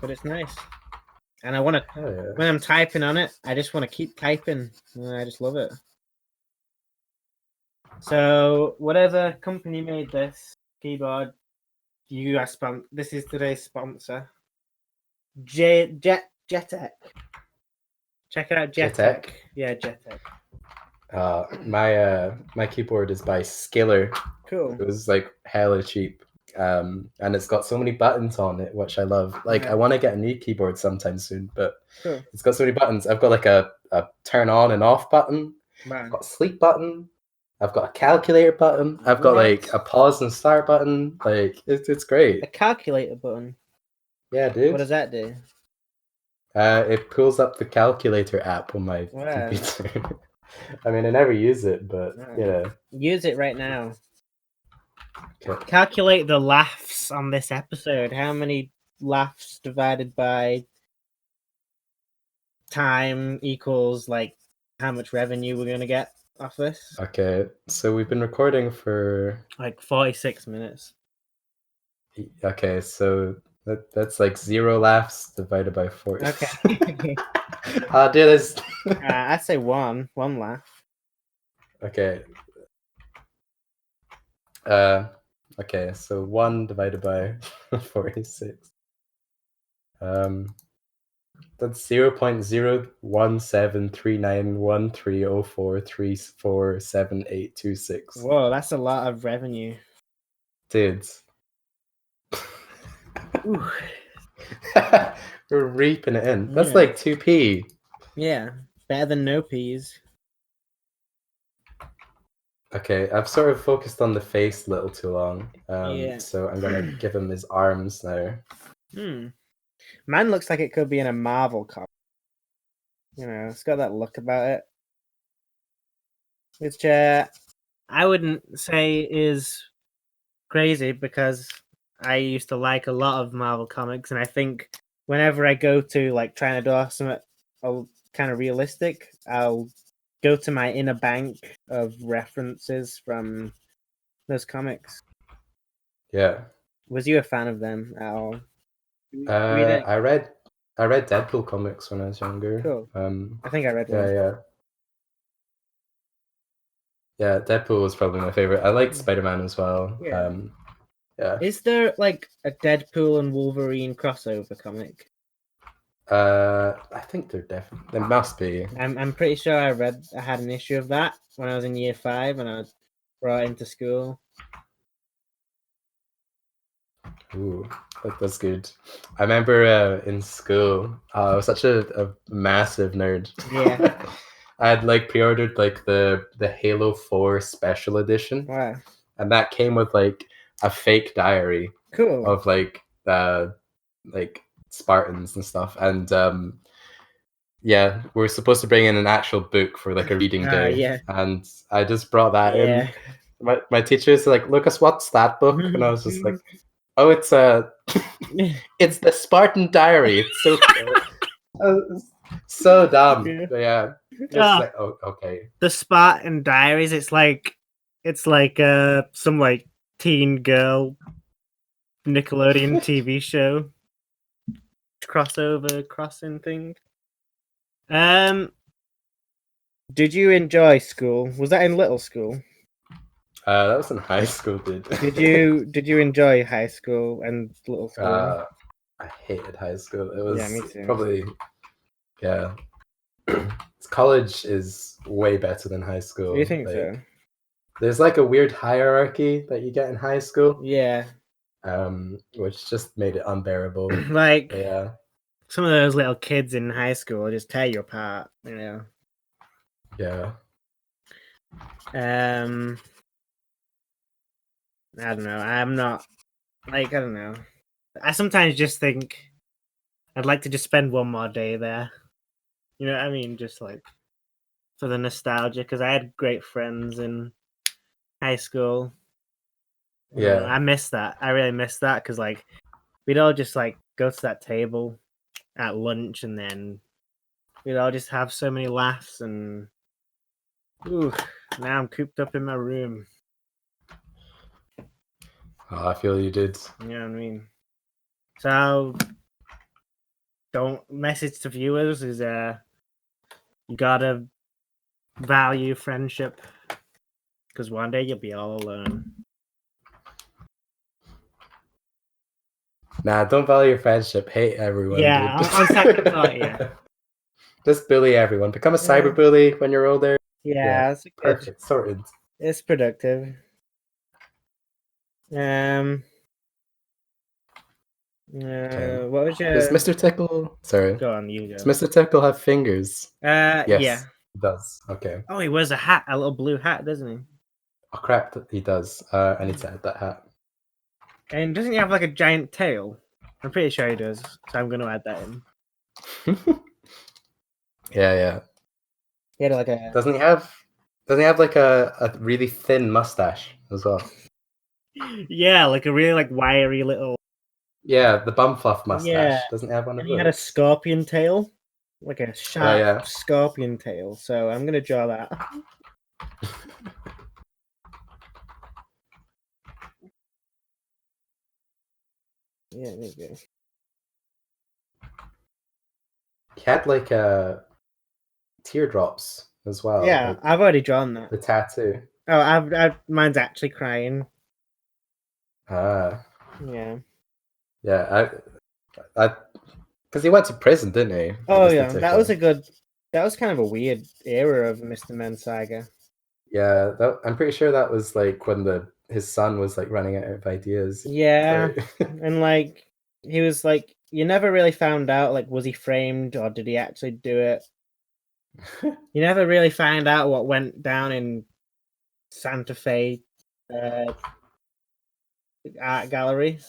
But it's nice. And I want to, when I'm typing on it, I just want to keep typing. I just love it. So, whatever company made this keyboard, you are this is today's sponsor. Jetec. Check it out, Jetec. Yeah, Jetec. My keyboard is by Skiller. Cool. It was like hella cheap. And it's got so many buttons on it, which I love. Like, I want to get a new keyboard sometime soon, but it's got so many buttons. I've got like a turn on and off button. I've got a sleep button. I've got a calculator button. I've got like a pause and start button. Like, it's great. A calculator button? Yeah, dude. What does that do? It pulls up the calculator app on my computer. I mean, I never use it, but use it right now. Okay. Calculate the laughs on this episode. How many laughs divided by time equals like how much revenue we're gonna get off this? Okay, so we've been recording for like 46 minutes. Okay, so that's like 0 laughs divided by 40. Okay. I'll do this. I'd say one laugh. Okay. Okay, so 1 divided by 46. That's 0.017391304347826. Whoa, that's a lot of revenue. Dudes. We're reaping it in. That's like 2p. Yeah, better than no peas. Okay, I've sort of focused on the face a little too long. So I'm gonna give him his arms now. Mine looks like it could be in a Marvel comic. You know, it's got that look about it. Which I wouldn't say is crazy because I used to like a lot of Marvel comics, and I think whenever I go to like trying to do something kind of realistic, I'll go to my inner bank of references from those comics. Yeah. Was you a fan of them at all? I read Deadpool comics when I was younger. Cool. I think I read one. Yeah, Deadpool was probably my favorite. I liked Spider-Man as well. Yeah. Is there like a Deadpool and Wolverine crossover comic? I think there must be. I'm pretty sure I had an issue of that when I was in year 5 and I was brought into school. Ooh, that's good. I remember in school, I was such a massive nerd. Yeah. I had like pre-ordered like the Halo 4 special edition. Wow. And that came with like a fake diary. Cool. Of like Spartans and stuff. And yeah, we're supposed to bring in an actual book for like a reading day. Yeah. And I just brought that in. My teacher's like, Lucas, what's that book? And I was just like, oh, it's it's the Spartan Diary. It's so so dumb. Yeah. Like, oh, okay. The Spartan Diaries. It's like some like teen girl Nickelodeon TV show crossing thing. Did you enjoy school? Was that in little school? That was in high school, dude. Did you enjoy high school and little school? I hated high school. It was me too. Probably college is way better than high school. Do you think so? There's like a weird hierarchy that you get in high school. Yeah. Which just made it unbearable. Like some of those little kids in high school just tear you apart, you know. Yeah. I don't know. I'm not I don't know. I sometimes just think I'd like to just spend one more day there. You know what I mean? Just like for the nostalgia because I had great friends in high school. Yeah, I miss that. I really miss that because like we'd all just like go to that table at lunch and then we'd all just have so many laughs and ooh, now I'm cooped up in my room. Oh, I feel you did. You know what I mean? So don't message to viewers is you gotta value friendship because one day you'll be all alone. Nah, don't value your friendship. Hate everyone. Yeah, dude. on second thought, yeah. Just bully everyone. Become a cyberbully when you're older. Yeah, that's perfect. Sorted. It's productive. What was your? Does Mr. Tickle? Sorry. Go on, you go. Does Mr. Tickle have fingers? Yes, yeah, he does. Okay. Oh, he wears a hat, a little blue hat, doesn't he? Oh crap, he does. I need to add that hat. And doesn't he have like a giant tail? I'm pretty sure he does, so I'm going to add that in. yeah. He had like a. Doesn't he have like a really thin mustache as well? Yeah, like a really like wiry little. Yeah, the bum fluff mustache. Yeah. Doesn't he have one of those? He had a scorpion tail, like a sharp scorpion tail. So I'm gonna draw that. Yeah, there you go. He had like teardrops as well. Yeah, like, I've already drawn that. The tattoo. Oh, mine's actually crying. Ah. Yeah. Yeah, I because he went to prison, didn't he? Oh yeah, that was kind of a weird era of Mr. Men Saga. Yeah, I'm pretty sure that was like when his son was like running out of ideas. Yeah, and like he was like, you never really found out like was he framed or did he actually do it. You never really found out what went down in Santa Fe art gallery,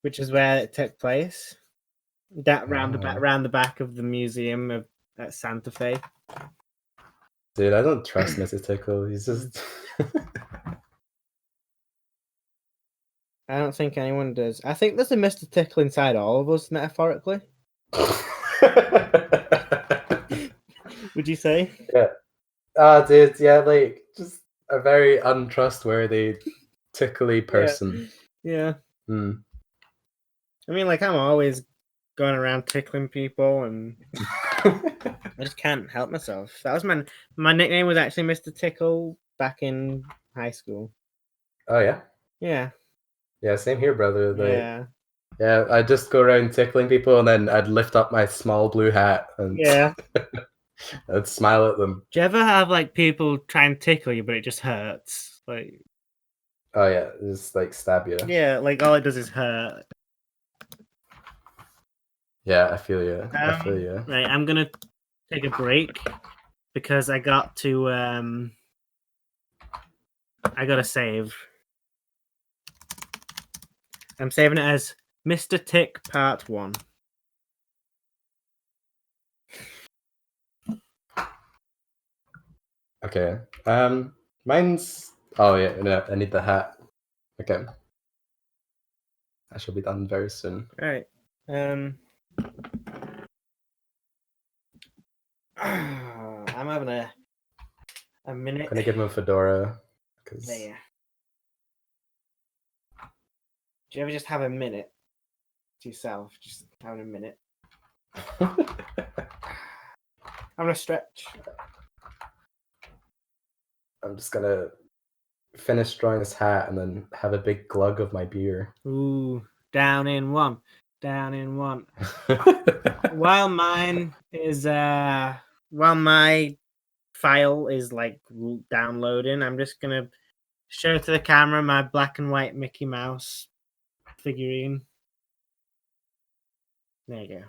which is where it took place. That round the back of the museum at Santa Fe. Dude, I don't trust Mr. Tickle. He's just. I don't think anyone does. I think there's a Mr. Tickle inside all of us, metaphorically. Would you say? Yeah. Dude, yeah, like just a very untrustworthy, tickly person. Yeah. I mean, like I'm always going around tickling people, and I just can't help myself. That was my nickname was actually Mr. Tickle back in high school. Oh yeah. Yeah. Yeah, same here, brother. Like, yeah, I'd just go around tickling people, and then I'd lift up my small blue hat, and I'd smile at them. Do you ever have like people try and tickle you, but it just hurts? Like. Oh yeah, just like stab you. Yeah, like all it does is hurt. Yeah, I feel you. I feel you. Right, I'm gonna take a break because I got to I gotta save. I'm saving it as Mr. Tick Part 1. Okay. Mine's. Oh yeah, no, I need the hat. Okay. I shall be done very soon. Right. I'm having a minute. I'm gonna give him a fedora. There. Do you ever just have a minute to yourself? Just having a minute. I'm gonna stretch. I'm just gonna finish drawing this hat and then have a big glug of my beer. Ooh, down in one. While mine is while my file is like downloading, I'm just gonna show to the camera my black and white Mickey Mouse figurine. There you go.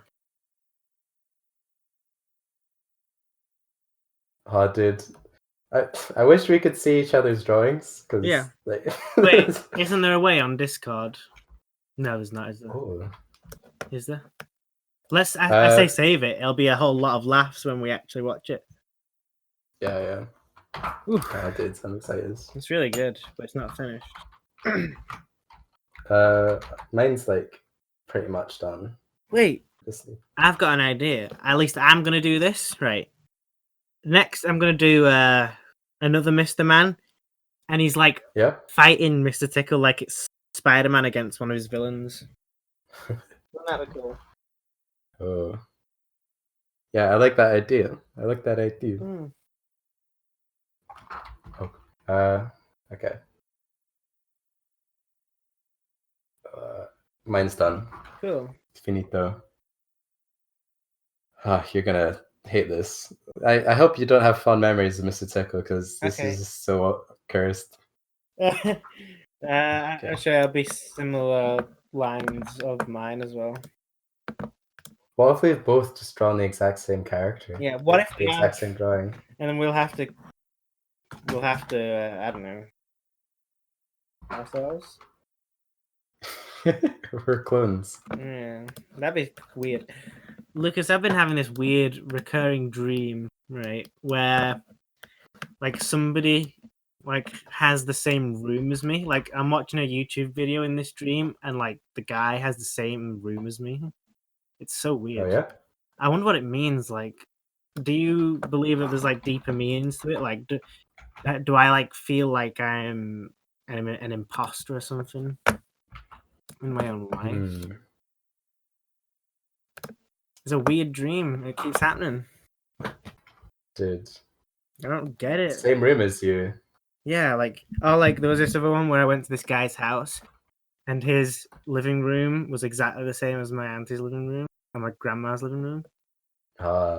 Oh, dude. I wish we could see each other's drawings. Yeah. Like... Wait, isn't there a way on Discord? No, there's not, is there? Oh. Is there? I say save it. It'll be a whole lot of laughs when we actually watch it. Yeah. Dude, I'm excited. It's really good, but it's not finished. Mine's like pretty much done. Wait, I've got an idea. At least I'm gonna do this right. Next, I'm gonna do another Mr. Man, and he's like fighting Mr. Tickle like it's Spider-Man against one of his villains. Wouldn't that be cool? Oh, yeah, I like that idea. Oh, okay. Mine's done. Cool. Finito. You're gonna hate this. I hope you don't have fond memories of Mr. Tickle because this is so cursed. Actually, I'll be similar lines of mine as well. What if we've both just drawn the exact same character? Yeah. What if the exact same drawing? And then we'll have to. I don't know. Ourselves. We're clones. Yeah, that'd be weird. Lucas, I've been having this weird recurring dream, right, where like somebody like has the same room as me. Like I'm watching a YouTube video in this dream, and like the guy has the same room as me. It's so weird. Oh yeah. I wonder what it means. Like, do you believe that there's like deeper meanings to it? Like, do I like feel like I'm an imposter or something in my own life? It's a weird dream. It keeps happening. Dude. I don't get it. Same room as you. Yeah, like there was this other one where I went to this guy's house, and his living room was exactly the same as my auntie's living room and my grandma's living room.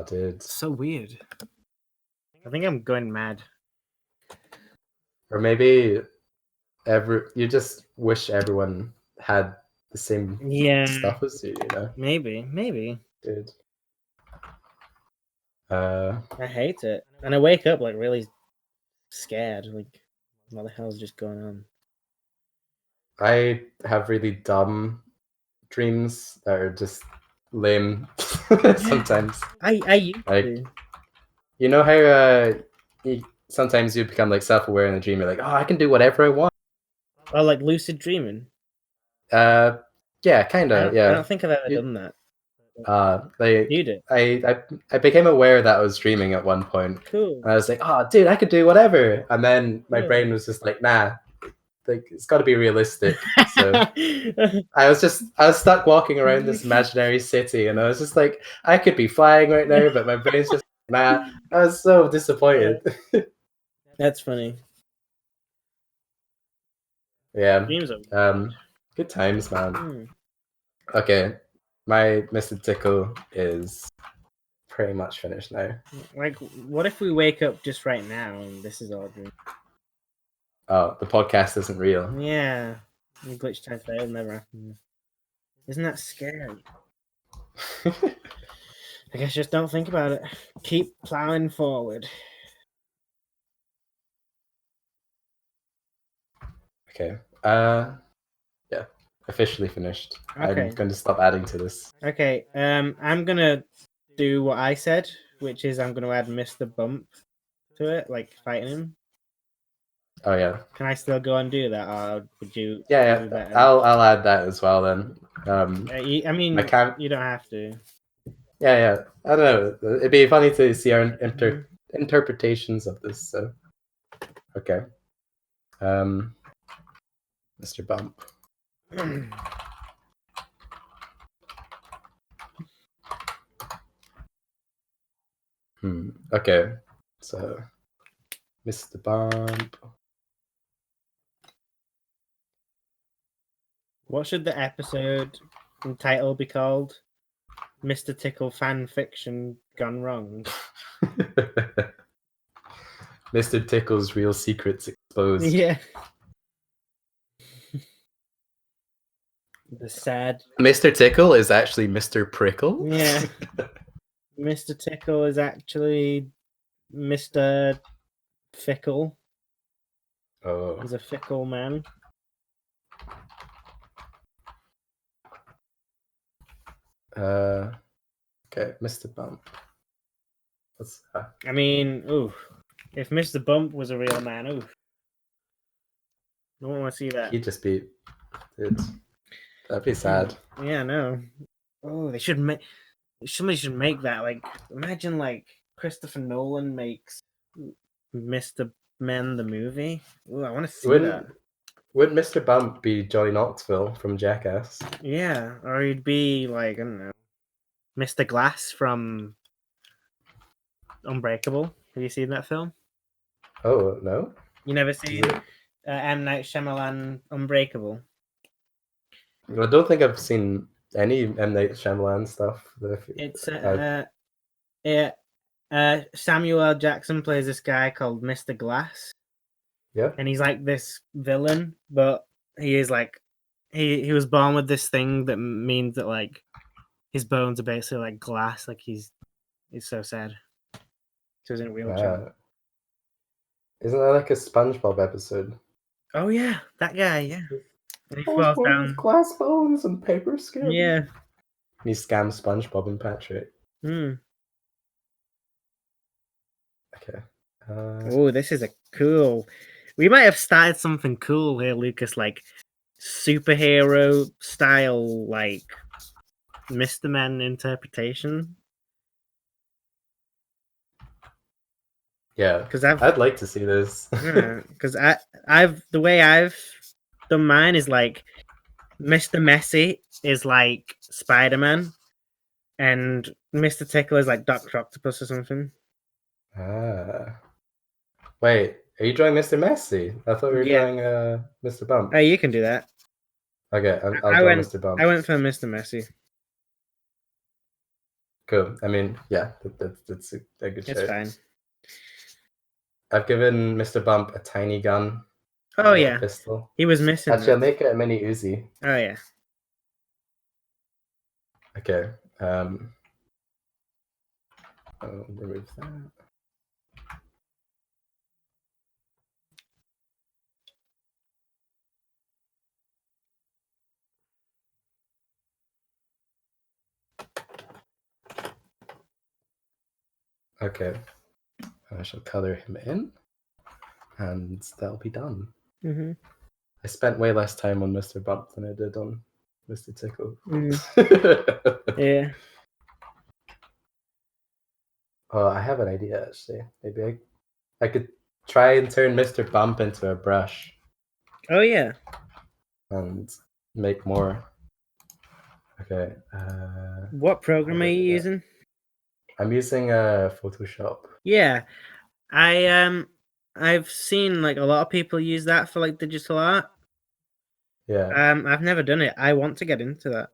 Dude. So weird. I think I'm going mad. Or maybe you just wish everyone had the same stuff as you, you know? Maybe. Dude. I hate it. And I wake up like really scared. Like, what the hell's just going on? I have really dumb dreams that are just lame sometimes. I used to. You know how sometimes you become like self-aware in the dream. You're like, oh, I can do whatever I want. Oh, like lucid dreaming. Yeah, kind of. Yeah. I don't think I've ever done that. You did. I became aware that I was dreaming at one point. Cool. And I was like, oh, dude, I could do whatever. And then my brain was just like, nah, like it's got to be realistic. So I was stuck walking around this imaginary city, and I was just like, I could be flying right now, but my brain's just nah. I was so disappointed. That's funny. Yeah. Good times, man. Okay, my Mr. Tickle is pretty much finished now. Like, what if we wake up just right now and this is all dream? Oh, the podcast isn't real. Yeah, Glitchtimefail never happened. Isn't that scary? I guess just don't think about it. Keep plowing forward. Okay. Yeah. Officially finished. Okay. I'm going to stop adding to this. Okay. I'm gonna do what I said, which is I'm gonna add Mr. Bump to it, like fighting him. Oh yeah. Can I still go and do that, or would you? Yeah. I'll add that as well then. I mean, you don't have to. Yeah. I don't know. It'd be funny to see our interpretations of this. So, okay. Mr. Bump. Okay. So, Mr. Bump. What should the episode and title be called? Mr. Tickle fan fiction gone wrong. Mr. Tickle's real secrets exposed. Yeah. The sad. Mr. Tickle is actually Mr. Prickle? Yeah. Mr. Tickle is actually Mr. Fickle. Oh. He's a fickle man. Okay, Mr. Bump. What's that? I mean, ooh. If Mr. Bump was a real man, oof. I don't want to see that. He'd just be... That'd be sad. Yeah, no. Oh, they should make... Somebody should make that. Like, imagine, like, Christopher Nolan makes Mr. Men the movie. Ooh, I want to see that. Wouldn't Mr. Bump be Johnny Knoxville from Jackass? Yeah, or he'd be, like, I don't know, Mr. Glass from Unbreakable. Have you seen that film? Oh, no? You never seen M. Night Shyamalan Unbreakable? I don't think I've seen any M. Night Shyamalan stuff. It's Samuel L. Jackson plays this guy called Mr. Glass. Yeah. And he's like this villain, but he is like he was born with this thing that means that like his bones are basically like glass. Like he's so sad. So he's in a wheelchair. Isn't that like a SpongeBob episode? Oh yeah, that guy. Yeah. And he falls down with glass bones and paper skin. Yeah. And he scams SpongeBob and Patrick. Hmm. Okay. Oh, this is a cool. We might have started something cool here, Lucas. Like superhero style, like Mr. Men interpretation. Yeah, because I'd like to see this. Because the way I've done mine is like Mr. Messy is like Spider-Man, and Mr. Tickle is like Dr. Octopus or something. Wait, are you drawing Mr. Messy? I thought we were drawing Mr. Bump. Oh, you can do that. Okay, I'll draw Mr. Bump. I went for Mr. Messy. Cool. I mean, yeah, that's a good choice. It's fine. I've given Mr. Bump a tiny gun. Oh yeah, pistol. He was missing. Actually, I'll make it a mini Uzi. Oh yeah. Okay. I'll remove that. Okay. I shall color him in, and that'll be done. Mm-hmm. I spent way less time on Mr. Bump than I did on Mr. Tickle. Yeah. Oh, I have an idea actually. Maybe I could try and turn Mr. Bump into a brush. Oh yeah. And make more. Okay. What program are you using? I'm using Photoshop. Yeah, I've seen like a lot of people use that for like digital art. Yeah. I've never done it. I want to get into that.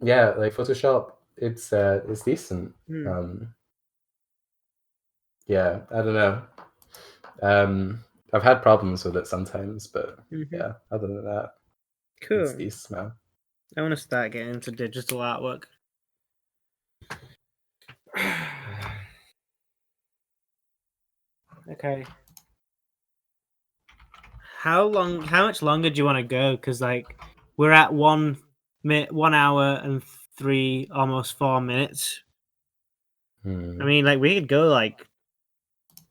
Yeah, like Photoshop, it's decent. Yeah, I don't know. I've had problems with it sometimes, but yeah, other than that, cool. It's decent, man. I want to start getting into digital artwork. Okay. How much longer do you want to go? Because like we're at 1 hour and 3, almost 4 minutes. I mean, like we could go like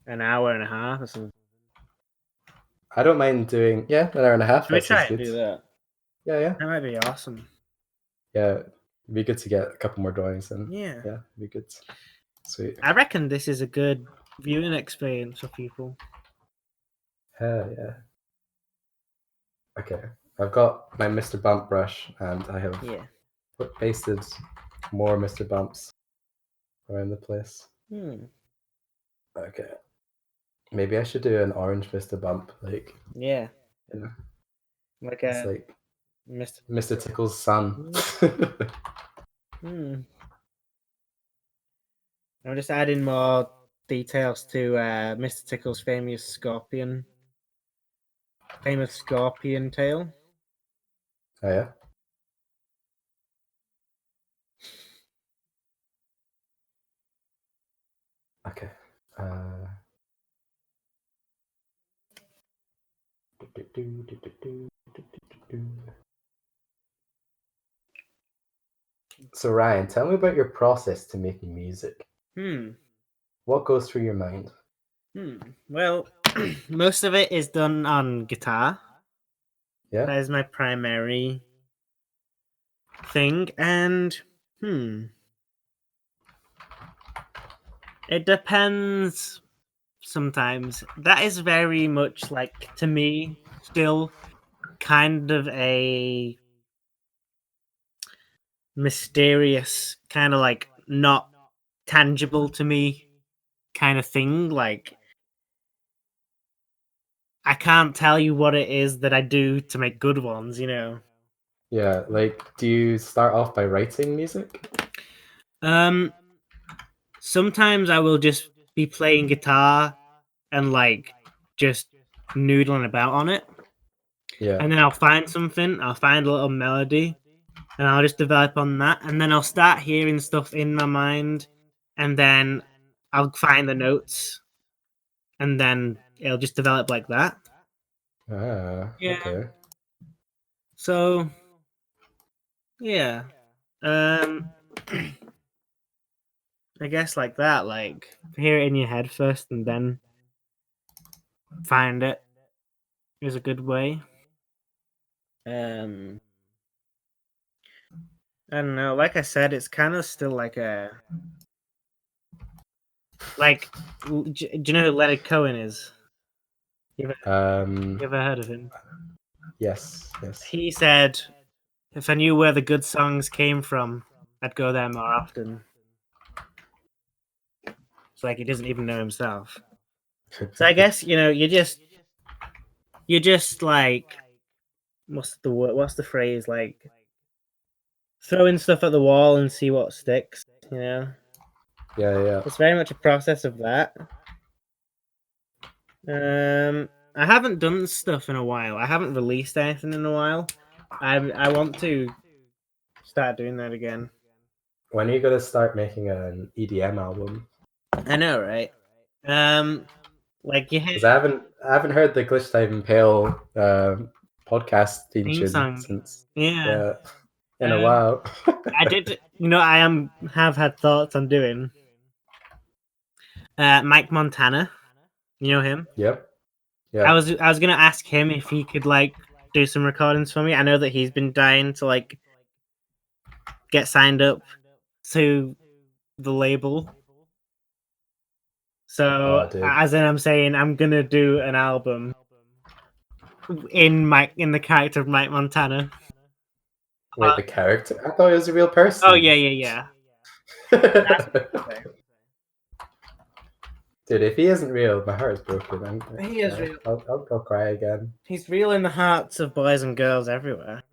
an hour and a half or something. I don't mind doing an hour and a half. Should we try and do that? Yeah. That might be awesome. Yeah, it'd be good to get a couple more drawings in. Yeah, it'd be good. Sweet. I reckon this is a good viewing experience for people. Yeah. Okay, I've got my Mr. Bump brush, and I have pasted more Mr. Bumps around the place. Okay. Maybe I should do an orange Mr. Bump, like like it's like Mr. Tickle's son. I'm just adding more details to Mr. Tickle's famous scorpion tail. Oh yeah. Okay. So Ryan, tell me about your process to making music. What goes through your mind? Well, most of it is done on guitar. Yeah. That is my primary thing, and it depends sometimes. That is very much like, to me, still kind of a mysterious, kind of like not tangible to me kind of thing. Like, I can't tell you what it is that I do to make good ones, you know? Yeah, like, do you start off by writing music? Sometimes I will just be playing guitar and like just noodling about on it. Yeah. And then I'll find something, I'll find a little melody, and I'll just develop on that. And then I'll start hearing stuff in my mind, and then I'll find the notes, and then it'll just develop like that. Yeah. Okay. So, yeah. I guess like that, like hear it in your head first and then find it is a good way. I don't know. Like I said, it's kind of still like a like. Do you know who Leonard Cohen is? You ever heard of him? Yes. He said, "If I knew where the good songs came from, I'd go there more often." It's like he doesn't even know himself. So I guess you're just like, what's the word? What's the phrase? Like throwing stuff at the wall and see what sticks. You know. Yeah. It's very much a process of that. I haven't done stuff in a while. I haven't released anything in a while. I want to start doing that again. When are you gonna start making an EDM album? I know, right? Like you Because I haven't heard the Glitchtimefail podcast theme tune since yeah in a while. I did. Have had thoughts on doing Mike Montana. You know him? Yep. Yeah. I was gonna ask him if he could like do some recordings for me. I know that he's been dying to like get signed up to the label. So as in, I'm saying I'm gonna do an album in the character of Mike Montana. Wait, the character? I thought he was a real person. Oh yeah. That's what Dude, if he isn't real, my heart is broken. He is real. I'll cry again. He's real in the hearts of boys and girls everywhere.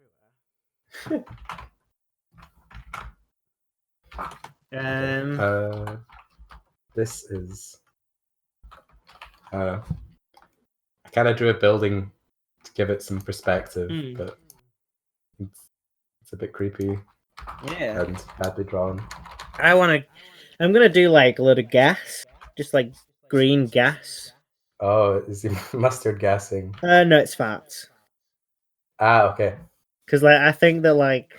This is. I kind of drew a building to give it some perspective, but it's a bit creepy. Yeah. And badly drawn. I'm gonna do like a load of gas, just like green gas. Oh, is he mustard gassing? No, it's farts. Okay. Because like I think that like,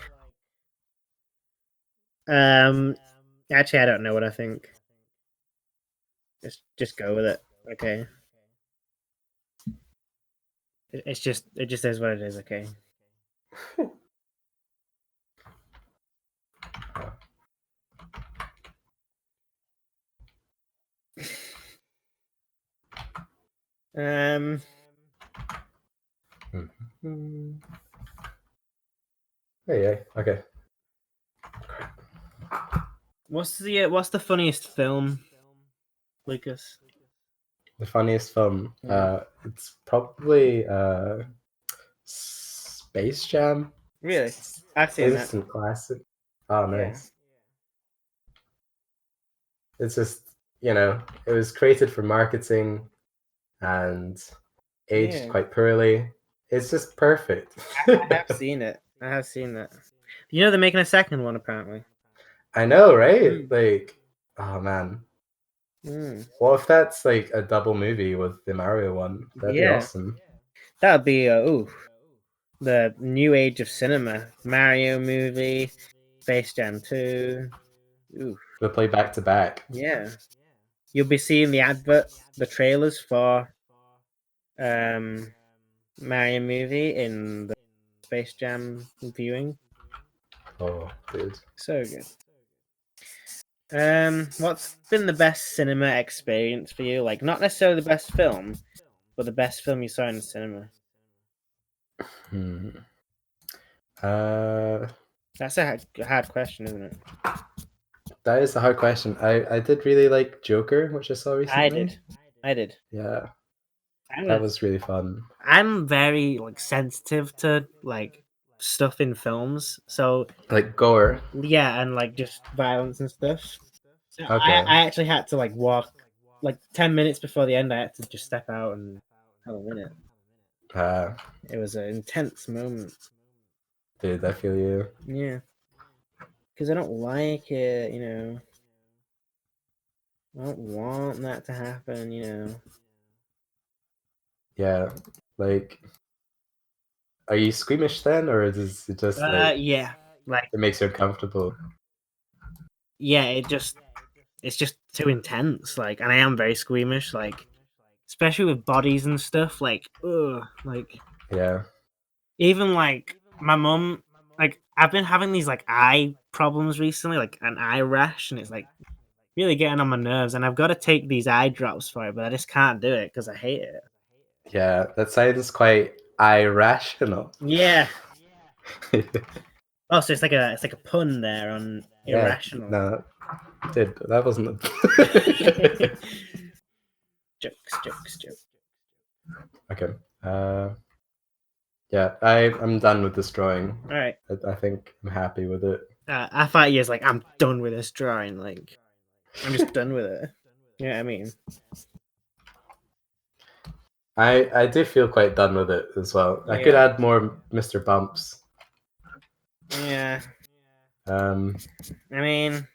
actually I don't know what I think. Just go with it. Okay. It just is what it is. Okay. Hey, okay. What's the funniest film, Lucas? The funniest film? It's probably Space Jam. Really? I've seen that. Instant classic. Oh, nice. Yeah. It's just, it was created for marketing and aged quite poorly. It's just perfect. I have seen it. I have seen that. You know they're making a second one apparently. I know, right? Like, oh man. What if that's like a double movie with the Mario one? That'd be awesome. That'd be the new age of cinema. Mario movie, Space Jam 2. We'll play back to back. Yeah. you'll be seeing the trailers for Mario movie in the Space Jam viewing. Oh, dude. So good. What's been the best cinema experience for you? Like, not necessarily the best film, but the best film you saw in the cinema. That's a hard question, isn't it? That is a hard question. I did really like Joker, which I saw recently. I did. Yeah. That was really fun. I'm very sensitive to stuff in films, so like gore. Yeah, and just violence and stuff. So okay. I actually had to walk 10 minutes before the end. I had to just step out and have a minute. It was an intense moment. Dude, I feel you. Yeah, because I don't like it. I don't want that to happen. Yeah, are you squeamish then, or is it just yeah, it makes you uncomfortable? Yeah, it's just too intense. And I am very squeamish. Especially with bodies and stuff. Yeah. Even my mum. I've been having these eye problems recently, an eye rash, and it's really getting on my nerves. And I've got to take these eye drops for it, but I just can't do it because I hate it. Yeah, that sounds quite irrational. Yeah. Oh, so it's like a pun there on irrational. No, dude, that wasn't. Jokes. Okay. Yeah, I'm done with this drawing. All right. I think I'm happy with it. I thought you was I'm done with this drawing. I'm just done with it. Yeah, I mean. I do feel quite done with it as well. I could add more Mr. Bumps. Yeah. I mean,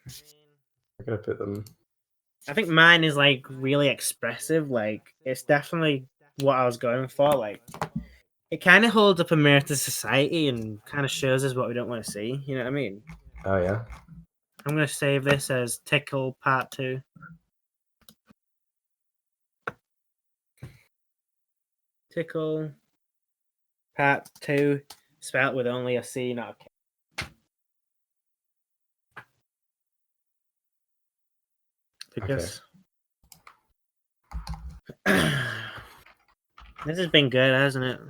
I'm gonna put them. I think mine is really expressive. It's definitely what I was going for. It kind of holds up a mirror to society and kind of shows us what we don't want to see. You know what I mean? Oh yeah. I'm gonna save this as Tickle Part 2. Tickle Part 2, spelled with only a C, not a K. Because this has been good, hasn't it?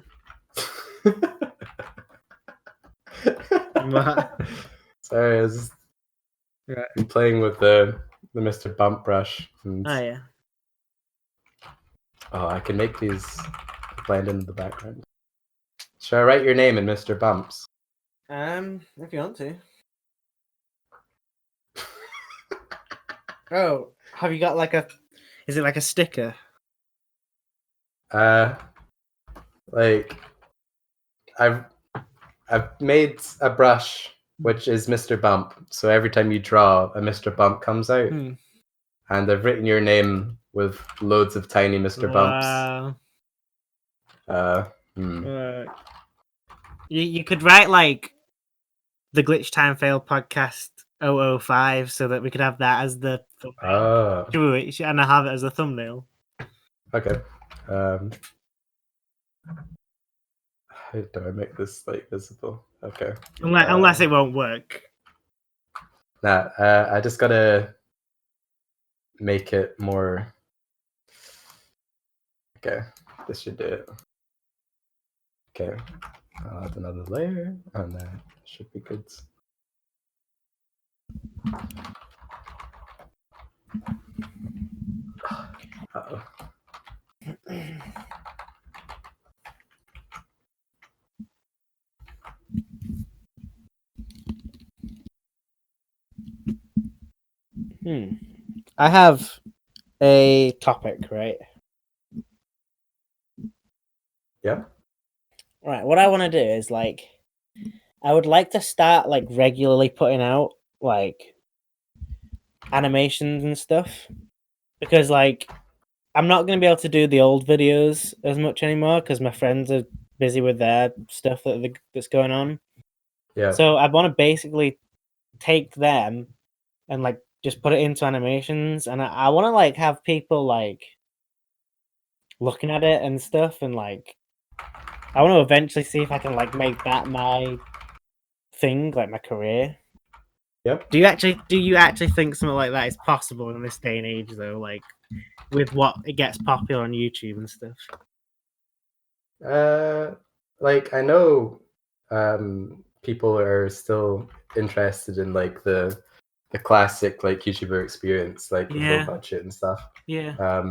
What? Sorry, I was just playing with the Mr. Bump brush. And... Oh yeah. Oh, I can make these blend into the background. Should I write your name in Mr. Bumps? If you want to. Oh, have you got is it a sticker? I've made a brush which is Mr. Bump. So every time you draw, a Mr. Bump comes out. And I've written your name with loads of tiny Mr. Bumps. You could write the Glitchtimefail podcast 005 so that we could have that as the thumbnail. And I have it as a thumbnail. Okay. How do I make this visible? Okay. Unless it won't work. Nah, I just gotta make it more. Okay, this should do it. Okay, I'll add another layer, and that should be good. Uh-oh. I have a topic, right? Yeah. Right. What I want to do is I would like to start regularly putting out animations and stuff, because I'm not going to be able to do the old videos as much anymore because my friends are busy with their stuff that's going on. Yeah. So I want to basically take them and just put it into animations, and I want to like have people like looking at it and stuff, and like I want to eventually see if I can like make that my thing, like my career. Yep. Do you actually think something like that is possible in this day and age, though? Like with what it gets popular on YouTube and stuff. Like I know, people are still interested in like the classic like YouTuber experience, like low budget and stuff. Yeah.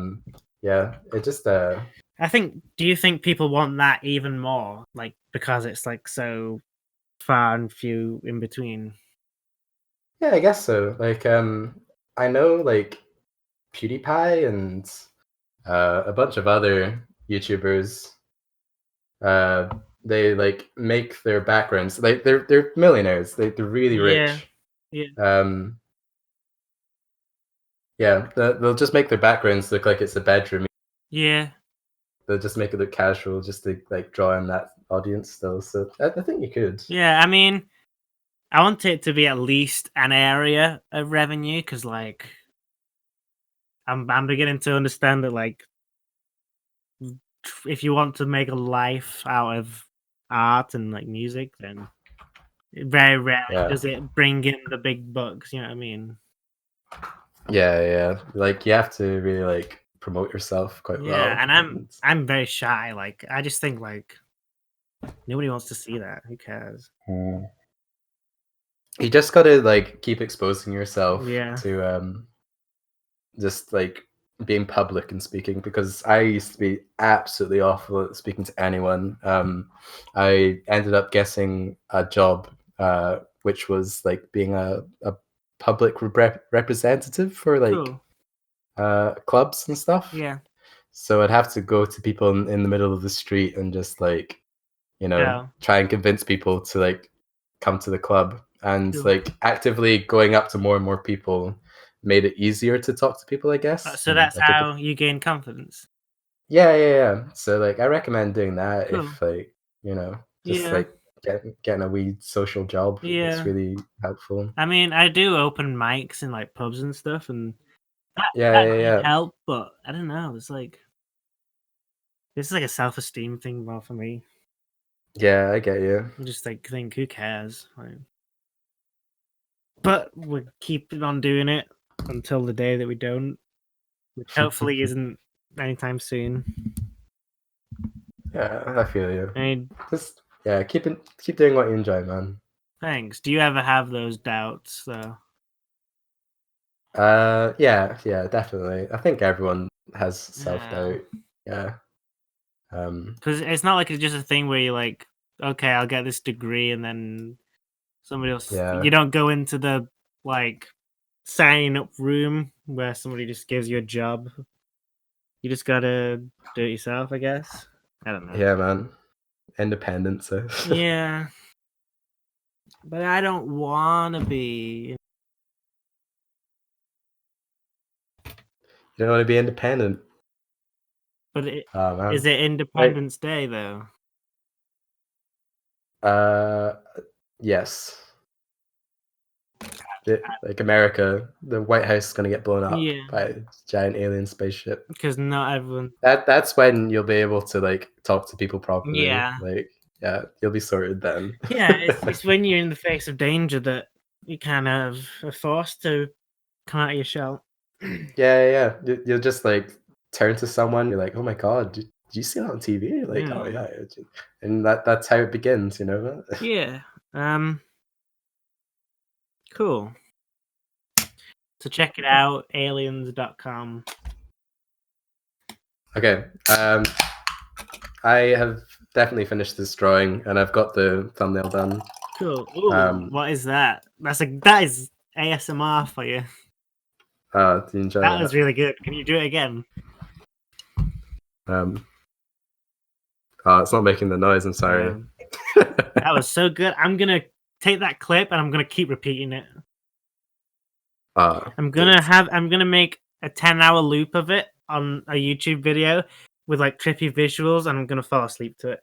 Yeah. It just I think. Do you think people want that even more, like because it's like so far and few in between? Yeah, I guess so. Like, I know like PewDiePie and a bunch of other YouTubers. They like make their backgrounds like they're millionaires. They're really rich. Yeah. Yeah, they'll just make their backgrounds look like it's a bedroom. Yeah. They'll just make it look casual, just to like draw in that audience still. So I think you could. Yeah, I mean, I want it to be at least an area of revenue because, like, I'm beginning to understand that, like, if you want to make a life out of art and like music, then very rarely does it bring in the big bucks. You know what I mean? Yeah. Like you have to really like promote yourself quite well. Yeah, and I'm very shy. Like I just think like nobody wants to see that. Who cares? You just gotta like keep exposing yourself Yeah. to just like being public and speaking, because I used to be absolutely awful at speaking to anyone. I ended up getting a job which was like being a public representative for like clubs and stuff. Yeah. So I'd have to go to people in the middle of the street and just like, you know, try and convince people to like come to the club, and like actively going up to more and more people made it easier to talk to people, I guess. So that's how you gain confidence. Yeah. So like I recommend doing that if like, you know, just like getting a wee social job. It's really helpful. I mean, I do open mics in like pubs and stuff, and that did help, but I don't know. It's like this is like a self-esteem thing more for me. Yeah, I get you. I just like think, who cares? Like, but we keep on doing it until the day that we don't, which hopefully isn't anytime soon. Yeah, I feel you. I mean, just keep doing what you enjoy, man. Thanks. Do you ever have those doubts though? Yeah, definitely. I think everyone has self-doubt. Yeah. Because it's not like it's just a thing where you're like, okay, I'll get this degree, and then somebody else. You don't go into the like signing up room where somebody just gives you a job. You just gotta do it yourself, I guess. I don't know. Yeah, man. Independence. Yeah. But I don't want to be. You don't want to be independent. But is it Independence Day though? Yes. Like America, the White House is gonna get blown up by a giant alien spaceship. Because not everyone. That's when you'll be able to like talk to people properly. Yeah. Like you'll be sorted then. Yeah, it's when you're in the face of danger that you kind of are forced to come out of your shell. Yeah. You'll just like turn to someone. You're like, oh my god, did you see that on TV? You're like, oh yeah, and that's how it begins, you know. Yeah. Cool. So check it out, aliens.com. Okay. I have definitely finished this drawing, and I've got the thumbnail done. Cool. Ooh, what is that? That is ASMR for you. Do you enjoy that? That was really good. Can you do it again? It's not making the noise. I'm sorry. That was so good. I'm gonna take that clip and I'm gonna keep repeating it. I'm gonna make a 10-hour loop of it on a YouTube video with like trippy visuals, and I'm gonna fall asleep to it.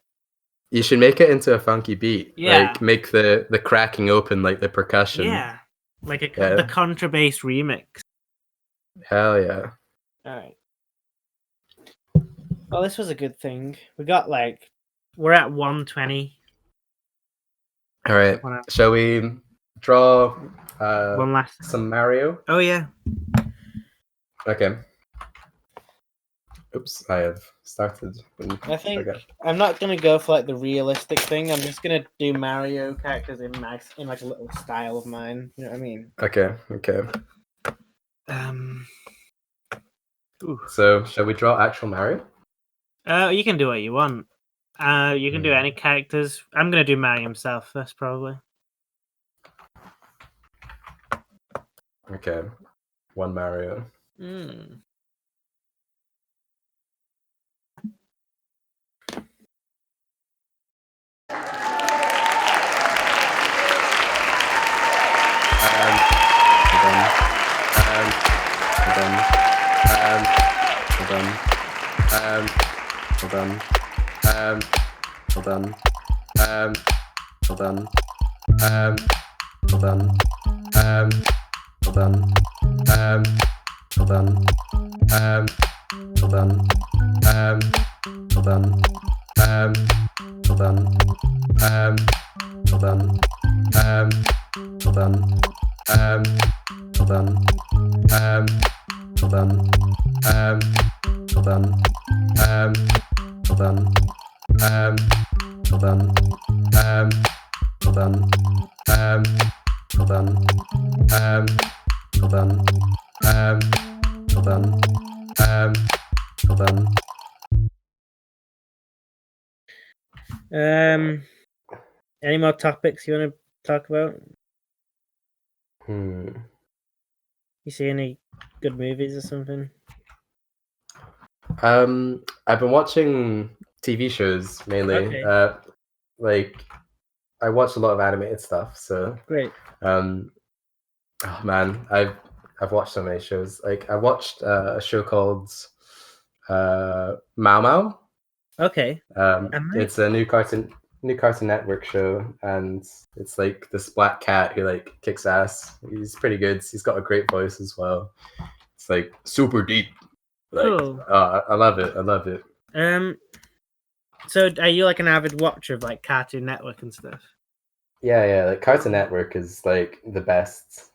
You should make it into a funky beat. Yeah. Like make the cracking open like the percussion. Yeah. Like the contrabass remix. Hell yeah. Alright. Well, this was a good thing. We got we're at 120. Alright. Shall we draw one last some Mario? Oh yeah. Okay. Oops, I have started. I think I'm not gonna go for the realistic thing. I'm just gonna do Mario characters in a little style of mine. You know what I mean? Okay. Ooh. So, shall we draw actual Mario? You can do what you want. You can do any characters. I'm gonna do Mario himself first, probably. Okay. One Mario. Any more topics you want to talk about? You see any good movies or something? I've been watching TV shows mainly. Okay. I watch a lot of animated stuff, so great. Oh man, I've watched so many shows. Like I watched a show called Mau Mau. Okay. It's a new Cartoon Network show, and it's like this black cat who like kicks ass. He's pretty good. He's got a great voice as well. It's like super deep. Cool. I love it. So are you like an avid watcher of like Cartoon Network and stuff? Yeah. Like Cartoon Network is like the best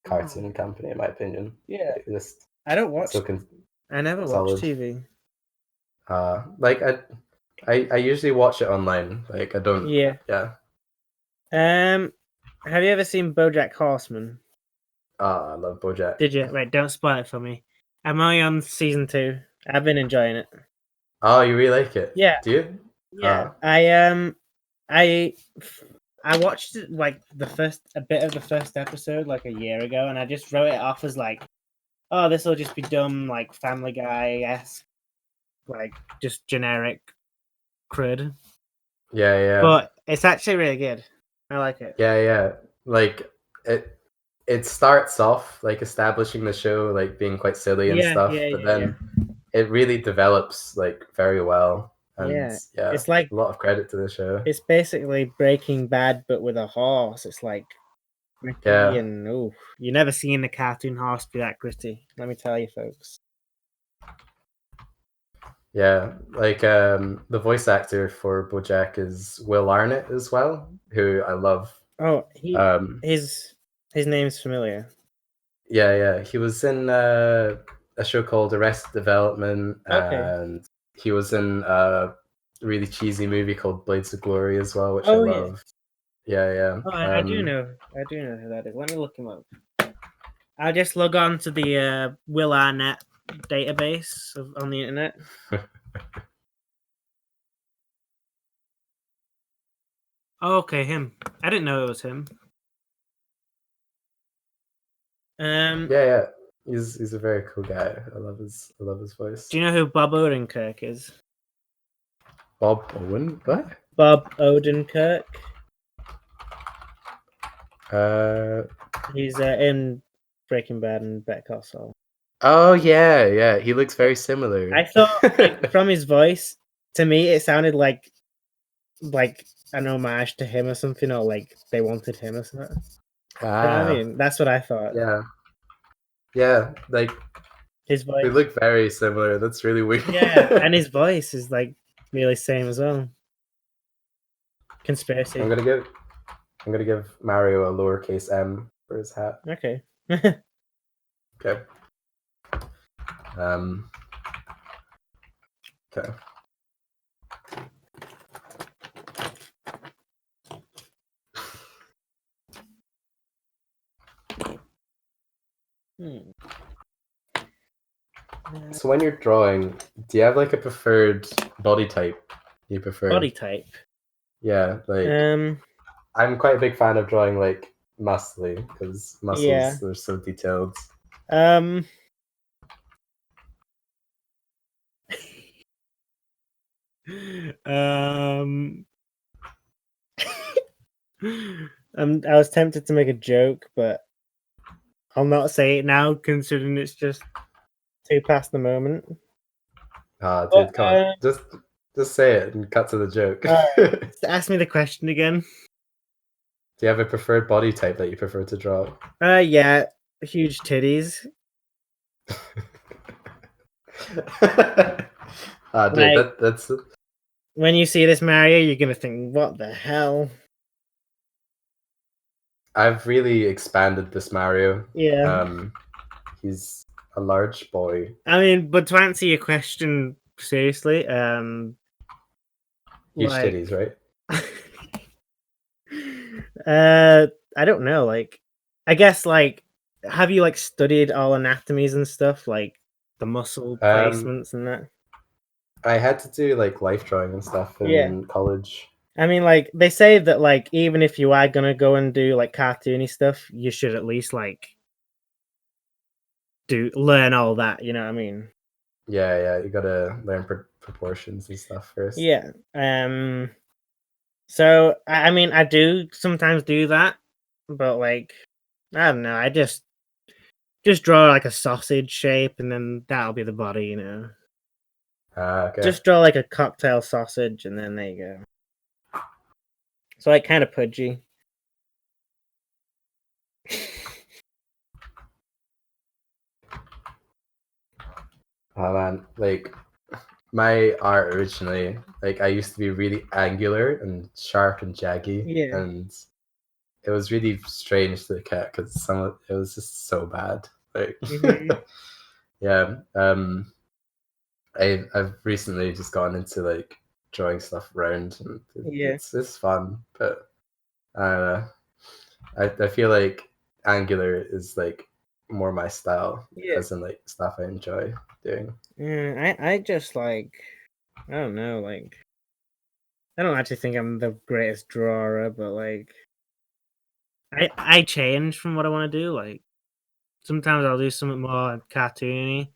cartoon company in my opinion. Yeah. I don't watch. I never watch TV. I usually watch it online. Like I don't. Yeah. Have you ever seen BoJack Horseman? I love BoJack. Did you? Wait, don't spoil it for me. I'm only on season 2. I've been enjoying it. Oh, you really like it? Yeah. Do you? Yeah. I watched it like a bit of the first episode like a year ago, and I just wrote it off as like, oh, this will just be dumb, like Family Guy-esque, like just generic crud. Yeah. But it's actually really good. I like it. Yeah. Like it starts off like establishing the show, like being quite silly and stuff, but then it really develops like very well. And it's like a lot of credit to the show. It's basically Breaking Bad, but with a horse. It's like gritty and you never seen a cartoon horse be that gritty. Let me tell you, folks. Yeah, like the voice actor for BoJack is Will Arnett as well, who I love. Oh, his name's familiar. Yeah. He was in a show called Arrested Development, and he was in a really cheesy movie called Blades of Glory as well, which I love. Yeah. Oh, I do know who that is. Let me look him up. I'll just log on to the Will Arnett database on the internet. Okay, him. I didn't know it was him. Yeah. He's a very cool guy. I love his voice. Do you know who Bob Odenkirk is? Bob Owen? What? Bob Odenkirk. He's in Breaking Bad and Better Call Saul. Oh yeah. He looks very similar. I thought from his voice, to me, it sounded like an homage to him or something, or like they wanted him or something. I mean, that's what I thought. Yeah, like his voice. They look very similar. That's really weird. Yeah, and his voice is like really same as well. Conspiracy. I'm gonna give Mario a lowercase m for his hat. Okay. Okay. Okay. So when you're drawing, do you have like a preferred body type you prefer? Body type? Yeah, like I'm quite a big fan of drawing like muscly because muscles are so detailed. I was tempted to make a joke, but I'll not say it now, considering it's just too past the moment. Dude, come on, just say it and cut to the joke. Ask me the question again. Do you have a preferred body type that you prefer to draw? Yeah, huge titties. Dude, like, that's. When you see this Mario, you're gonna think, "What the hell?" I've really expanded this Mario. Yeah. He's a large boy. I mean, but to answer your question seriously, huge titties, right? I don't know. Like, I guess like, have you like studied all anatomies and stuff, like the muscle placements and that? I had to do like life drawing and stuff in college. I mean, like they say that like even if you are gonna go and do like cartoony stuff, you should at least like learn all that. You know what I mean? Yeah, you gotta learn proportions and stuff first. Yeah. So I mean, I do sometimes do that, but like I don't know. I just draw like a sausage shape, and then that'll be the body. You know. Okay. Just draw like a cocktail sausage, and then there you go. So like kind of pudgy. Oh man, like my art originally, like I used to be really angular and sharp and jaggy, and it was really strange to look at because it was just so bad. Like, yeah. I've recently just gone into like drawing stuff around, and it's fun, but I don't know. I feel like angular is like more my style, as in like stuff I enjoy doing. Yeah, I just like I don't know, like I don't actually think I'm the greatest drawer, but like I change from what I want to do. Like sometimes I'll do something more cartoony,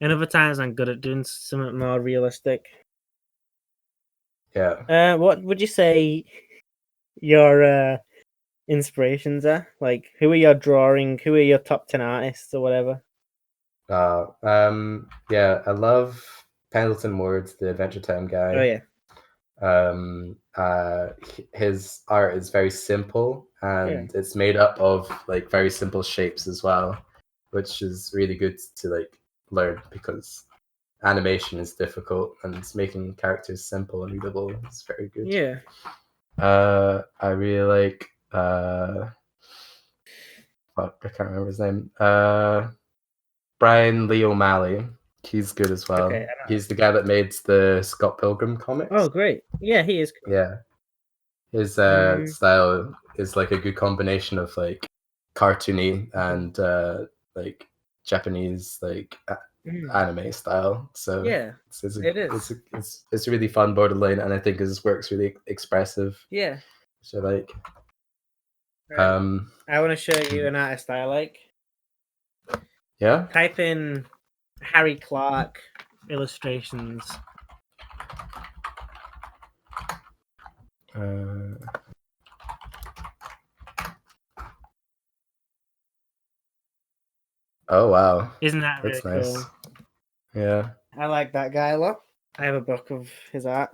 and other times I'm good at doing something more realistic. Yeah. What would you say your inspirations are? Like, who are your drawing? Who are your top 10 artists or whatever? Yeah, I love Pendleton Ward, the Adventure Time guy. Oh yeah. His art is very simple, and it's made up of like very simple shapes as well, which is really good to like learn because animation is difficult, and making characters simple and readable is very good. Yeah. I really like fuck, I can't remember his name. Brian Lee O'Malley. He's good as well. Okay, he's the guy that made the Scott Pilgrim comics. Oh, great. Yeah, he is cool. Yeah. His style is like a good combination of like cartoony and like Japanese like anime style. So yeah, it's a really fun borderline, and I think his work's really expressive. Yeah. So like right. I want to show you an artist I like. Yeah. Type in Harry Clark illustrations. Oh wow! Isn't that really nice? Cool? Yeah, I like that guy a lot. I have a book of his art.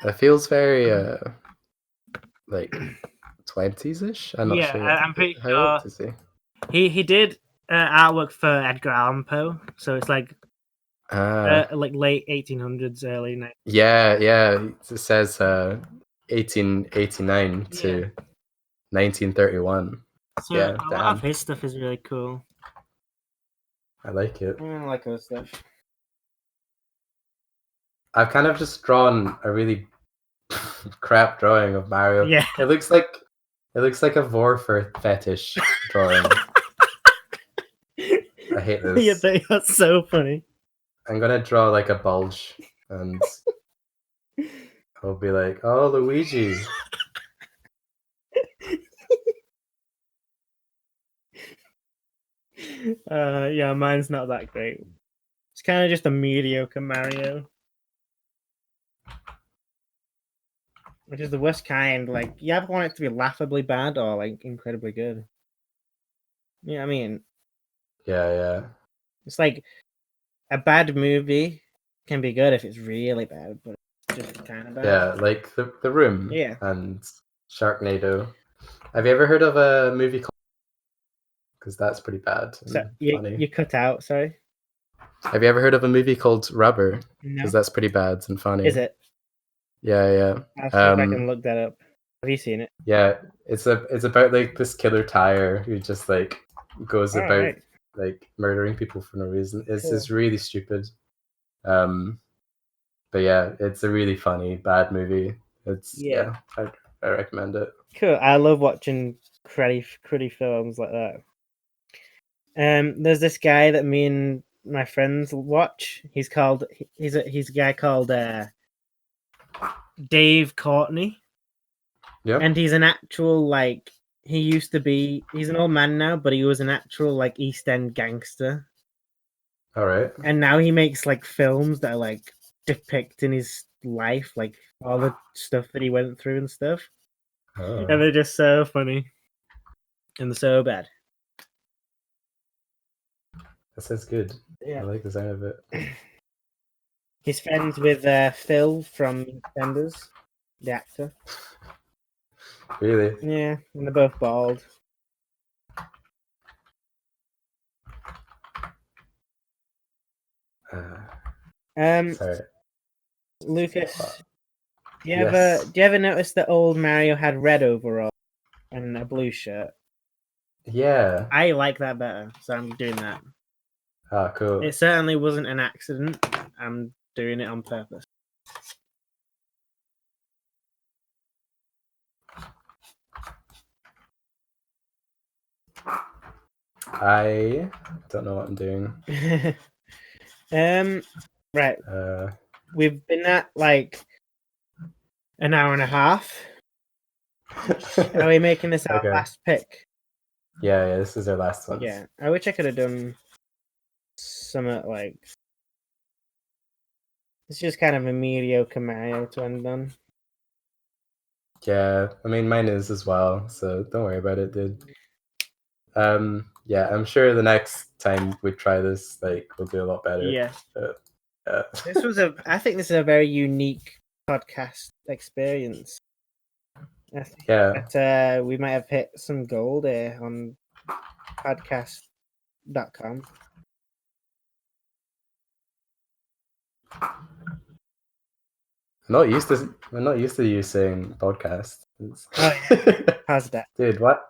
It feels very like 20s-ish. I'm not Yeah, sure. I'm pretty How sure old is he? he did artwork for Edgar Allan Poe, so it's like late 1800s, early 1900s. Yeah. It says 1889 to 1931. So Yeah, a lot of damn. his stuff is really cool. I like it. I like other stuff. I've kind of just drawn a really crap drawing of Mario. Yeah. It looks like a Vorfer fetish drawing. I hate this. Yeah, that's so funny. I'm gonna draw like a bulge, and I'll be like, "Oh, Luigi." Yeah, mine's not that great. It's kind of just a mediocre Mario, which is the worst kind. Like, you either want it to be laughably bad or like incredibly good. Yeah, I mean, Yeah. it's like a bad movie can be good if it's really bad, but it's just kind of bad. Yeah, like the Room. Yeah. And Sharknado. Have you ever heard of a movie called? Because that's pretty bad and funny. You cut out. Sorry. Have you ever heard of a movie called Rubber? No. Because that's pretty bad and funny. Is it? Yeah. I'll see if I can look that up. Have you seen it? Yeah, it's about like this killer tire who just like goes about like murdering people for no reason. It's really stupid. But yeah, it's a really funny bad movie. It's I recommend it. Cool. I love watching cruddy films like that. There's this guy that me and my friends watch. He's a guy called Dave Courtney. Yeah. And he's an actual he's an old man now, but he was an actual like East End gangster. All right. And now he makes like films that are like depicting his life, like all the stuff that he went through and stuff. Oh. And they're just so funny. And they're so bad. That sounds good. Yeah. I like the sound of it. He's friends with Phil from EastEnders, the actor. Really? Yeah, and they're both bald. Sorry. Lucas, do you ever notice that old Mario had red overalls and a blue shirt? Yeah. I like that better, so I'm doing that. Ah, cool. It certainly wasn't an accident. I'm doing it on purpose. I don't know what I'm doing. Right. We've been at like an hour and a half. Are we making this our last pick? Yeah, this is our last one. Yeah. I wish I could have done some like it's just kind of a mediocre Mario to end on. Yeah, I mean mine is as well, so don't worry about it, dude. Yeah, I'm sure the next time we try this, like, we'll do a lot better. Yeah. Yeah. I think this is a very unique podcast experience. I think that we might have hit some gold here on podcast.com. I'm not used to you saying podcast. How's that? Dude, what?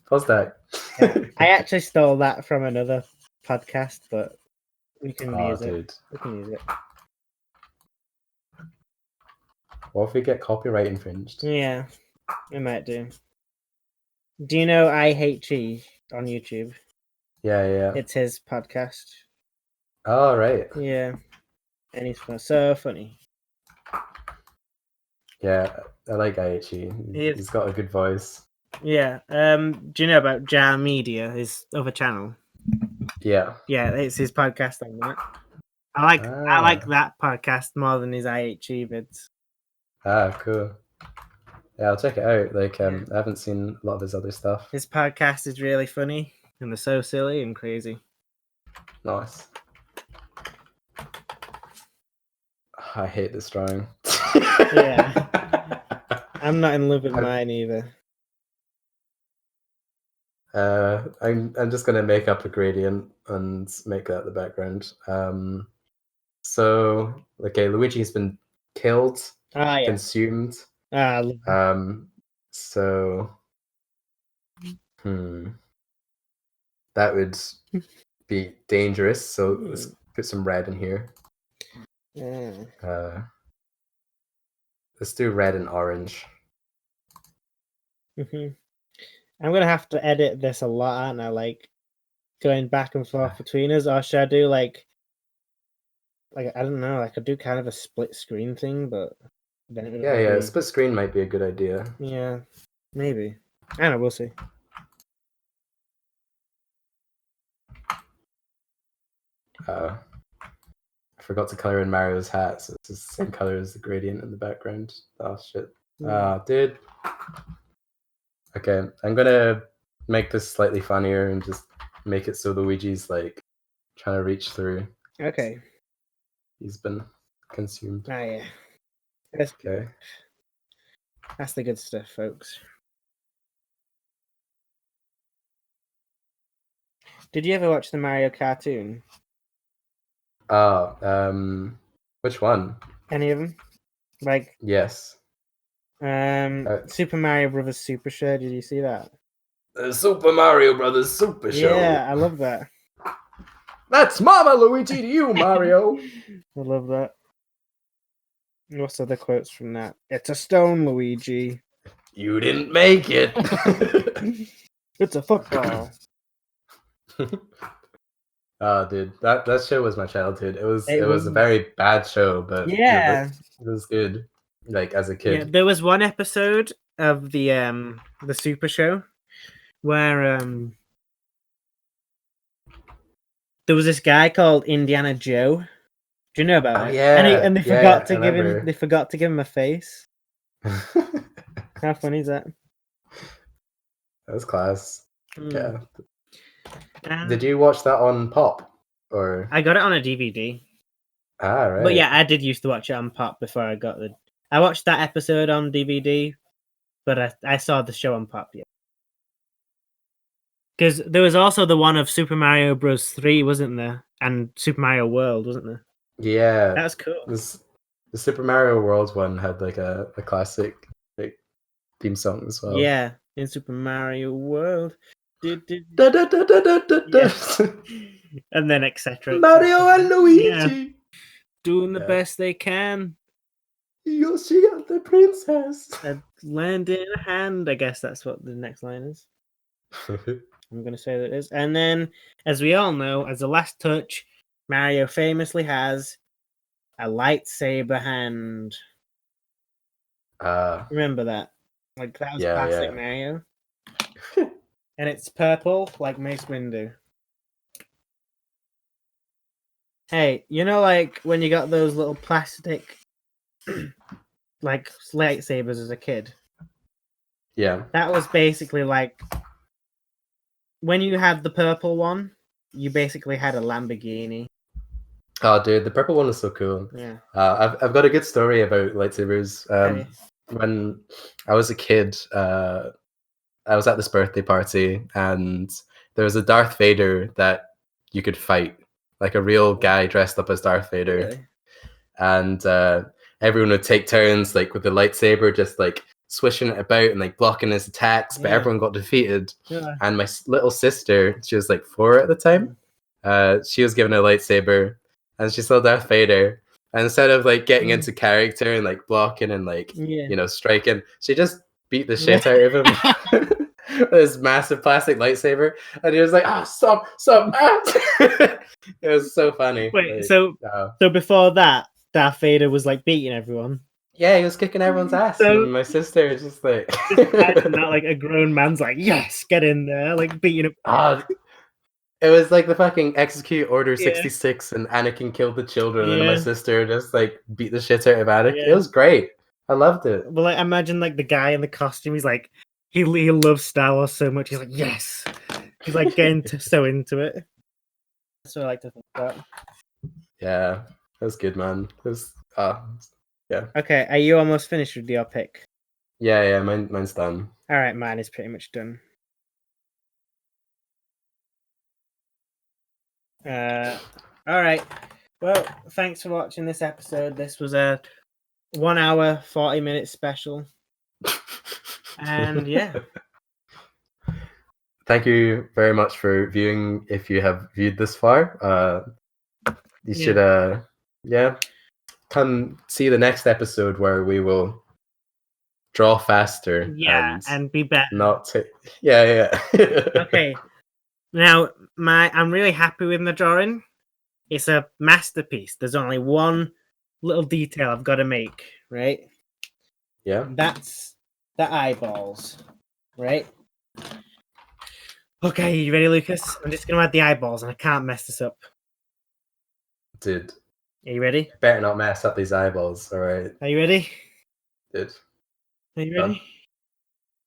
Pause that. Yeah. I actually stole that from another podcast, but we can use it. We can use it. What if we get copyright infringed? Yeah, we might do. Do you know I Hate Cheese on YouTube? Yeah. It's his podcast. Oh, right. Yeah. And he's so funny. Yeah, I like Aichi. He's got a good voice. Yeah. Do you know about Jar Media, his other channel? Yeah. Yeah, it's his podcast on that. I like that podcast more than his IHE vids. Ah, cool. Yeah, I'll check it out. Like, I haven't seen a lot of his other stuff. His podcast is really funny, and they're so silly and crazy. Nice. I hate this drawing. Yeah. I'm not in love with mine either. I'm just gonna make up a gradient and make that the background. So okay, Luigi's been killed, consumed. So that would be dangerous. So let's put some red in here. Let's do red and orange. I'm gonna have to edit this a lot, aren't I? Like going back and forth between us, or should I do like I don't know, like I could do kind of a split screen thing, but then it would yeah, split screen might be a good idea. Yeah, maybe. I don't know, we'll see. I forgot to color in Mario's hat, so it's the same color as the gradient in the background. Oh shit. Dude. Okay, I'm gonna make this slightly funnier and just make it so Luigi's like trying to reach through. Okay. He's been consumed. Oh yeah. Okay. That's the good stuff, folks. Did you ever watch the Mario cartoon? Which one? Any of them? Like yes. Super Mario Brothers Super Show. Did you see that? The Super Mario Brothers Super Show. Yeah, I love that. That's Mama Luigi to you, Mario. I love that. What's other quotes from that? It's a stone, Luigi. You didn't make it. It's a football. Oh, dude, that show was my childhood. It was a very bad show, but yeah, it was good. Like as a kid. Yeah, there was one episode of the Super Show where there was this guy called Indiana Joe. Do you know about it? Yeah, and they forgot to give him. They forgot to give him a face. How funny is that? That was class. Yeah. Did you watch that on Pop or? I got it on a DVD. Ah, right. But yeah, I did used to watch it on Pop before I got the. I watched that episode on DVD, but I saw the show on Pop. Yeah. Because there was also the one of Super Mario Bros. 3, wasn't there? And Super Mario World, wasn't there? Yeah. That was cool. The Super Mario World one had like a classic like theme song as well. Yeah, in Super Mario World. Yeah. And then etc. Mario and Luigi. Doing the best they can. Yoshi and the princess. A land in a hand. I guess that's what the next line is. I'm going to say that it is. And then, as we all know, as a last touch, Mario famously has a lightsaber hand. Remember that? Like, that was classic Mario. And it's purple, like Mace Windu. Hey, you know, like, when you got those little plastic, like, lightsabers as a kid? Yeah. That was basically like... When you had the purple one, you basically had a Lamborghini. Oh, dude, the purple one is so cool. Yeah. I've got a good story about lightsabers. When I was a kid, I was at this birthday party, and there was a Darth Vader that you could fight, like a real guy dressed up as Darth Vader. Really? And everyone would take turns, like with the lightsaber, just like swishing it about and like blocking his attacks, but everyone got defeated. Yeah. And my little sister, she was like 4 at the time, she was given a lightsaber, and she saw Darth Vader, and instead of like getting into character and like blocking and like you know striking, she just beat the shit out of him with this massive plastic lightsaber, and he was like, stop it was so funny. Wait, like, so before that, Darth Vader was like beating everyone. Yeah, he was kicking everyone's ass, and my sister was just like, not like a grown man's like, yes, get in there, like beating him. It was like the fucking Execute Order 66 and Anakin killed the children, and my sister just like beat the shit out of Anakin. It was great. I loved it. But like, imagine like the guy in the costume. He's like, he loves Star Wars so much. He's like, yes. He's like getting so into it. That's what I like to think about. Yeah, that was good, man. It was, yeah. Okay, are you almost finished with your pick? Yeah, mine's done. All right, mine is pretty much done. All right. Well, thanks for watching this episode. This was a 1 hour, 40-minute special. And yeah. Thank you very much for viewing. If you have viewed this far, you should come see the next episode where we will draw faster. And be better. Okay. Now, I'm really happy with the drawing. It's a masterpiece. There's only one little detail I've got to make, right? Yeah. That's the eyeballs, right? Okay, you ready, Lucas? I'm just going to add the eyeballs, and I can't mess this up. Dude. Are you ready? Better not mess up these eyeballs, all right? Are you ready? Dude. Are you ready?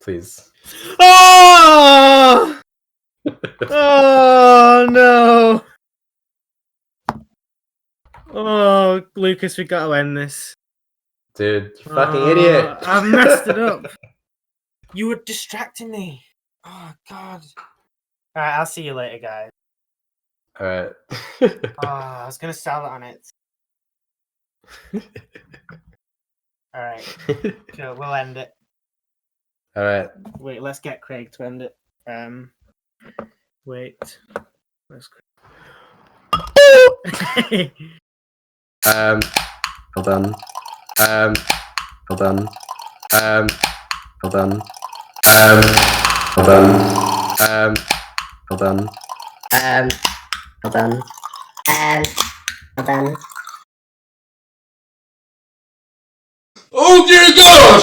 Please. Oh! Oh, no! Oh, Lucas, we got to end this. Dude, you fucking idiot. I messed it up. You were distracting me. Oh, God. All right, I'll see you later, guys. All right. I was going to sell it on it. All right. Cool, we'll end it. All right. Wait, let's get Craig to end it. Wait. Where's Craig? Hold on. Hold on. Hold on. Hold on. Hold on. Hold on. Hold on. Oh dear God!